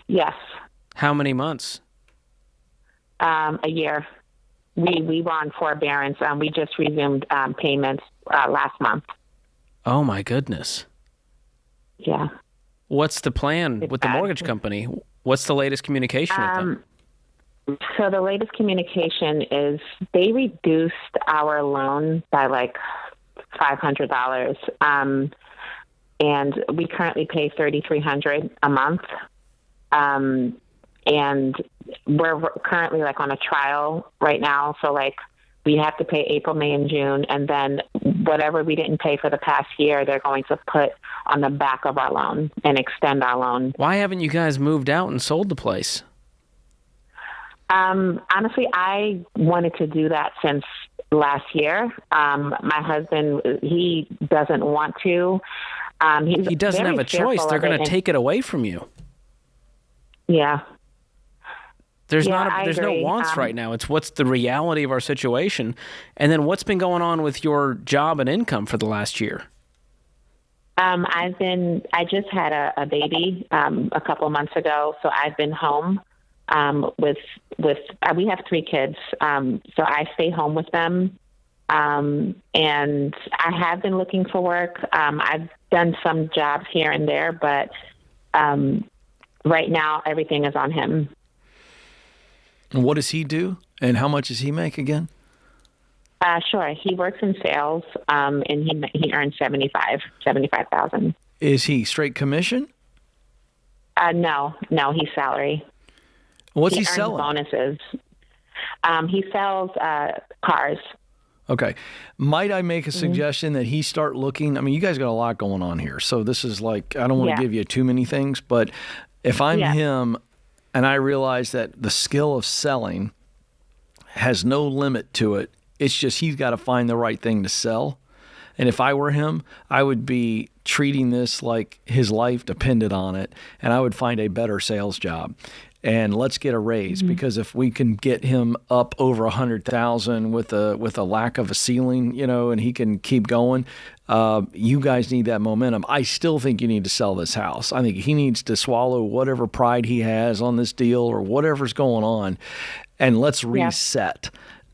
Yes. How many months? A year. We were on forbearance. We just resumed payments last month. Oh, my goodness. Yeah. What's the plan with the mortgage company? What's the latest communication with them? So the latest communication is they reduced our loan by like $500. And we currently pay $3,300 a month. And we're currently like on a trial right now. So like we have to pay April, May, and June. And then whatever we didn't pay for the past year, they're going to put on the back of our loan and extend our loan. Why haven't you guys moved out and sold the place? Honestly, I wanted to do that since last year. My husband, he doesn't want to. He doesn't have a choice. They're going to take it away from you. Yeah. There's no wants right now. It's what's the reality of our situation. And then what's been going on with your job and income for the last year? I just had a baby a couple of months ago, so I've been home with we have 3 kids, so I stay home with them, and I have been looking for work. I've done some jobs here and there, but right now everything is on him. And what does he do? And how much does he make again? Sure. He works in sales, and he earns $75,000. Is he straight commission? No, he's salary. What's he earns selling? Bonuses. He sells cars. Okay. Might I make a suggestion that he start looking? I mean, you guys got a lot going on here. So this is like, I don't want to give you too many things, but if I'm him and I realize that the skill of selling has no limit to it, it's just he's got to find the right thing to sell. And if I were him, I would be treating this like his life depended on it, and I would find a better sales job. And let's get a raise, because if we can get him up over 100,000 with a lack of a ceiling, and he can keep going, you guys need that momentum. I still think you need to sell this house. I think he needs to swallow whatever pride he has on this deal or whatever's going on, and let's reset.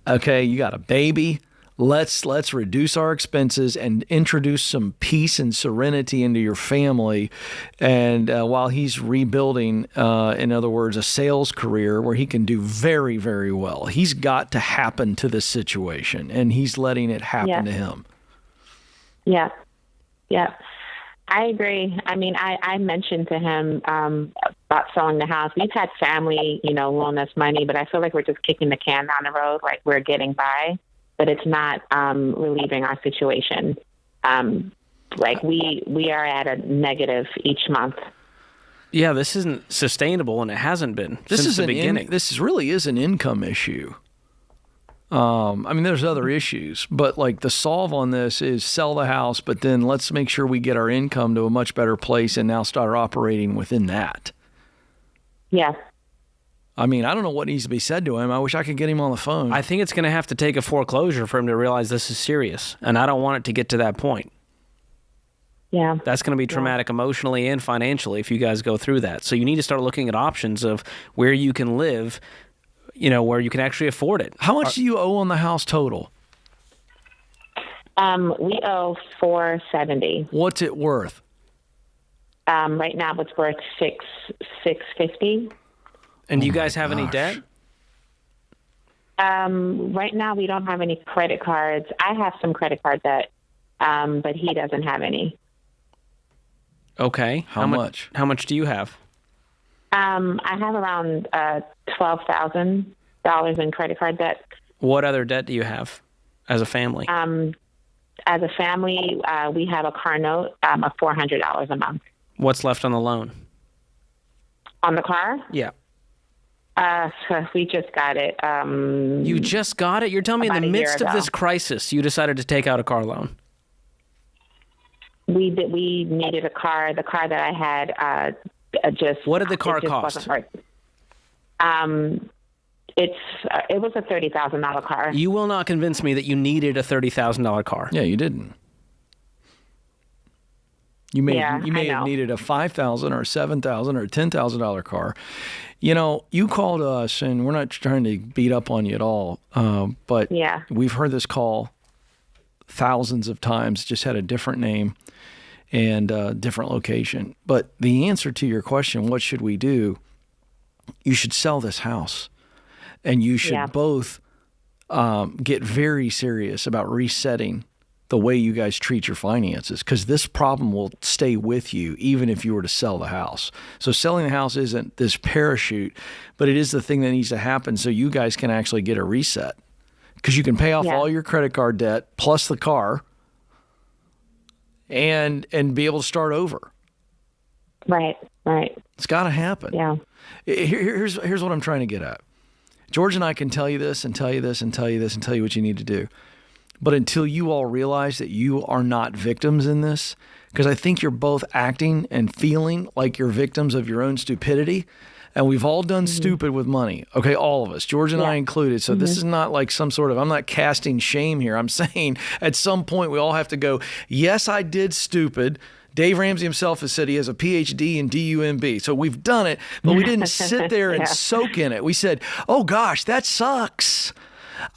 Okay, you got a baby. Let's reduce our expenses and introduce some peace and serenity into your family. And while he's rebuilding, in other words, a sales career where he can do very, very well, he's got to happen to this situation, and he's letting it happen to him. Yeah. I agree. I mean, I mentioned to him about selling the house. We've had family, loan us money, but I feel like we're just kicking the can down the road, like we're getting by. But it's not relieving our situation. Like we are at a negative each month. Yeah, this isn't sustainable, and it hasn't been since the beginning. This really is an income issue. I mean, there's other issues, but like the solve on this is sell the house, but then let's make sure we get our income to a much better place and now start operating within that. Yeah. I mean, I don't know what needs to be said to him. I wish I could get him on the phone. I think it's going to have to take a foreclosure for him to realize this is serious, and I don't want it to get to that point. Yeah. That's going to be traumatic emotionally and financially if you guys go through that. So you need to start looking at options of where you can live, where you can actually afford it. How much do you owe on the house total? We owe $470. What's it worth? Right now it's worth $650. And do you guys have any debt? Right now we don't have any credit cards. I have some credit card debt, but he doesn't have any. Okay. How much? How much do you have? I have around $12,000 in credit card debt. What other debt do you have as a family? As a family, we have a car note of $400 a month. What's left on the loan? On the car? Yeah. We just got it. You just got it? You're telling me in the midst of this crisis, you decided to take out a car loan? We needed a car. The car that I had What did the car cost? Wasn't right. It was a $30,000 car. You will not convince me that you needed a $30,000 car. Yeah, you didn't. You may have needed a $5,000 or $7,000 or $10,000 car. You called us, and we're not trying to beat up on you at all, but we've heard this call thousands of times, just had a different name and a different location. But the answer to your question, what should we do? You should sell this house, and you should both get very serious about resetting the way you guys treat your finances, because this problem will stay with you even if you were to sell the house. So selling the house isn't this parachute, but it is the thing that needs to happen so you guys can actually get a reset, because you can pay off all your credit card debt plus the car and be able to start over. Right. It's got to happen. Yeah. Here's what I'm trying to get at. George and I can tell you this and tell you this and tell you this and tell you what you need to do. But until you all realize that you are not victims in this, because I think you're both acting and feeling like you're victims of your own stupidity, and we've all done stupid with money. Okay, all of us, George and I included. So this is not like some sort of, I'm not casting shame here. I'm saying at some point we all have to go, yes, I did stupid. Dave Ramsey himself has said he has a PhD in DUMB. So we've done it, but we didn't sit there and soak in it. We said, oh gosh, that sucks.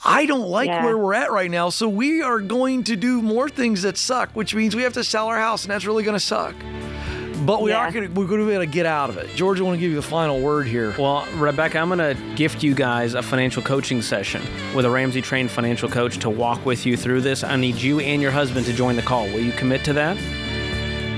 I don't like where we're at right now, so we are going to do more things that suck, which means we have to sell our house, and that's really going to suck. But we're going to be able to get out of it. George, I want to give you the final word here. Well, Rebecca, I'm going to gift you guys a financial coaching session with a Ramsey-trained financial coach to walk with you through this. I need you and your husband to join the call. Will you commit to that?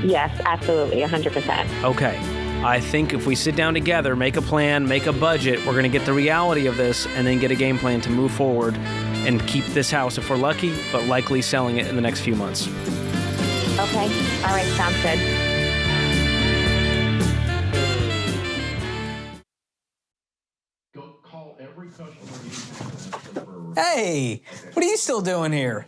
Yes, absolutely, 100%. Okay. I think if we sit down together, make a plan, make a budget, we're going to get the reality of this and then get a game plan to move forward and keep this house if we're lucky, but likely selling it in the next few months. Okay. All right. Sounds good. Hey, what are you still doing here?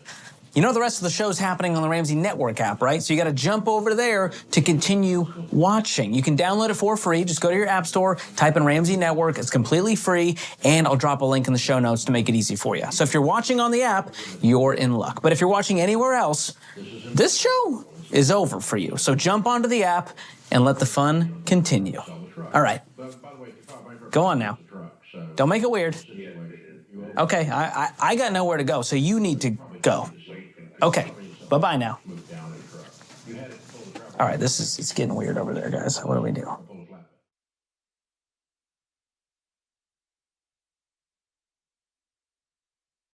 You know the rest of the show's happening on the Ramsey Network app, right? So you got to jump over there to continue watching. You can download it for free. Just go to your app store, type in Ramsey Network. It's completely free, and I'll drop a link in the show notes to make it easy for you. So if you're watching on the app, you're in luck. But if you're watching anywhere else, this show is over for you. So jump onto the app and let the fun continue. All right. Go on now. Don't make it weird. Okay, I got nowhere to go, so you need to go. Okay, bye-bye now. All right, it's getting weird over there, guys. What do we do?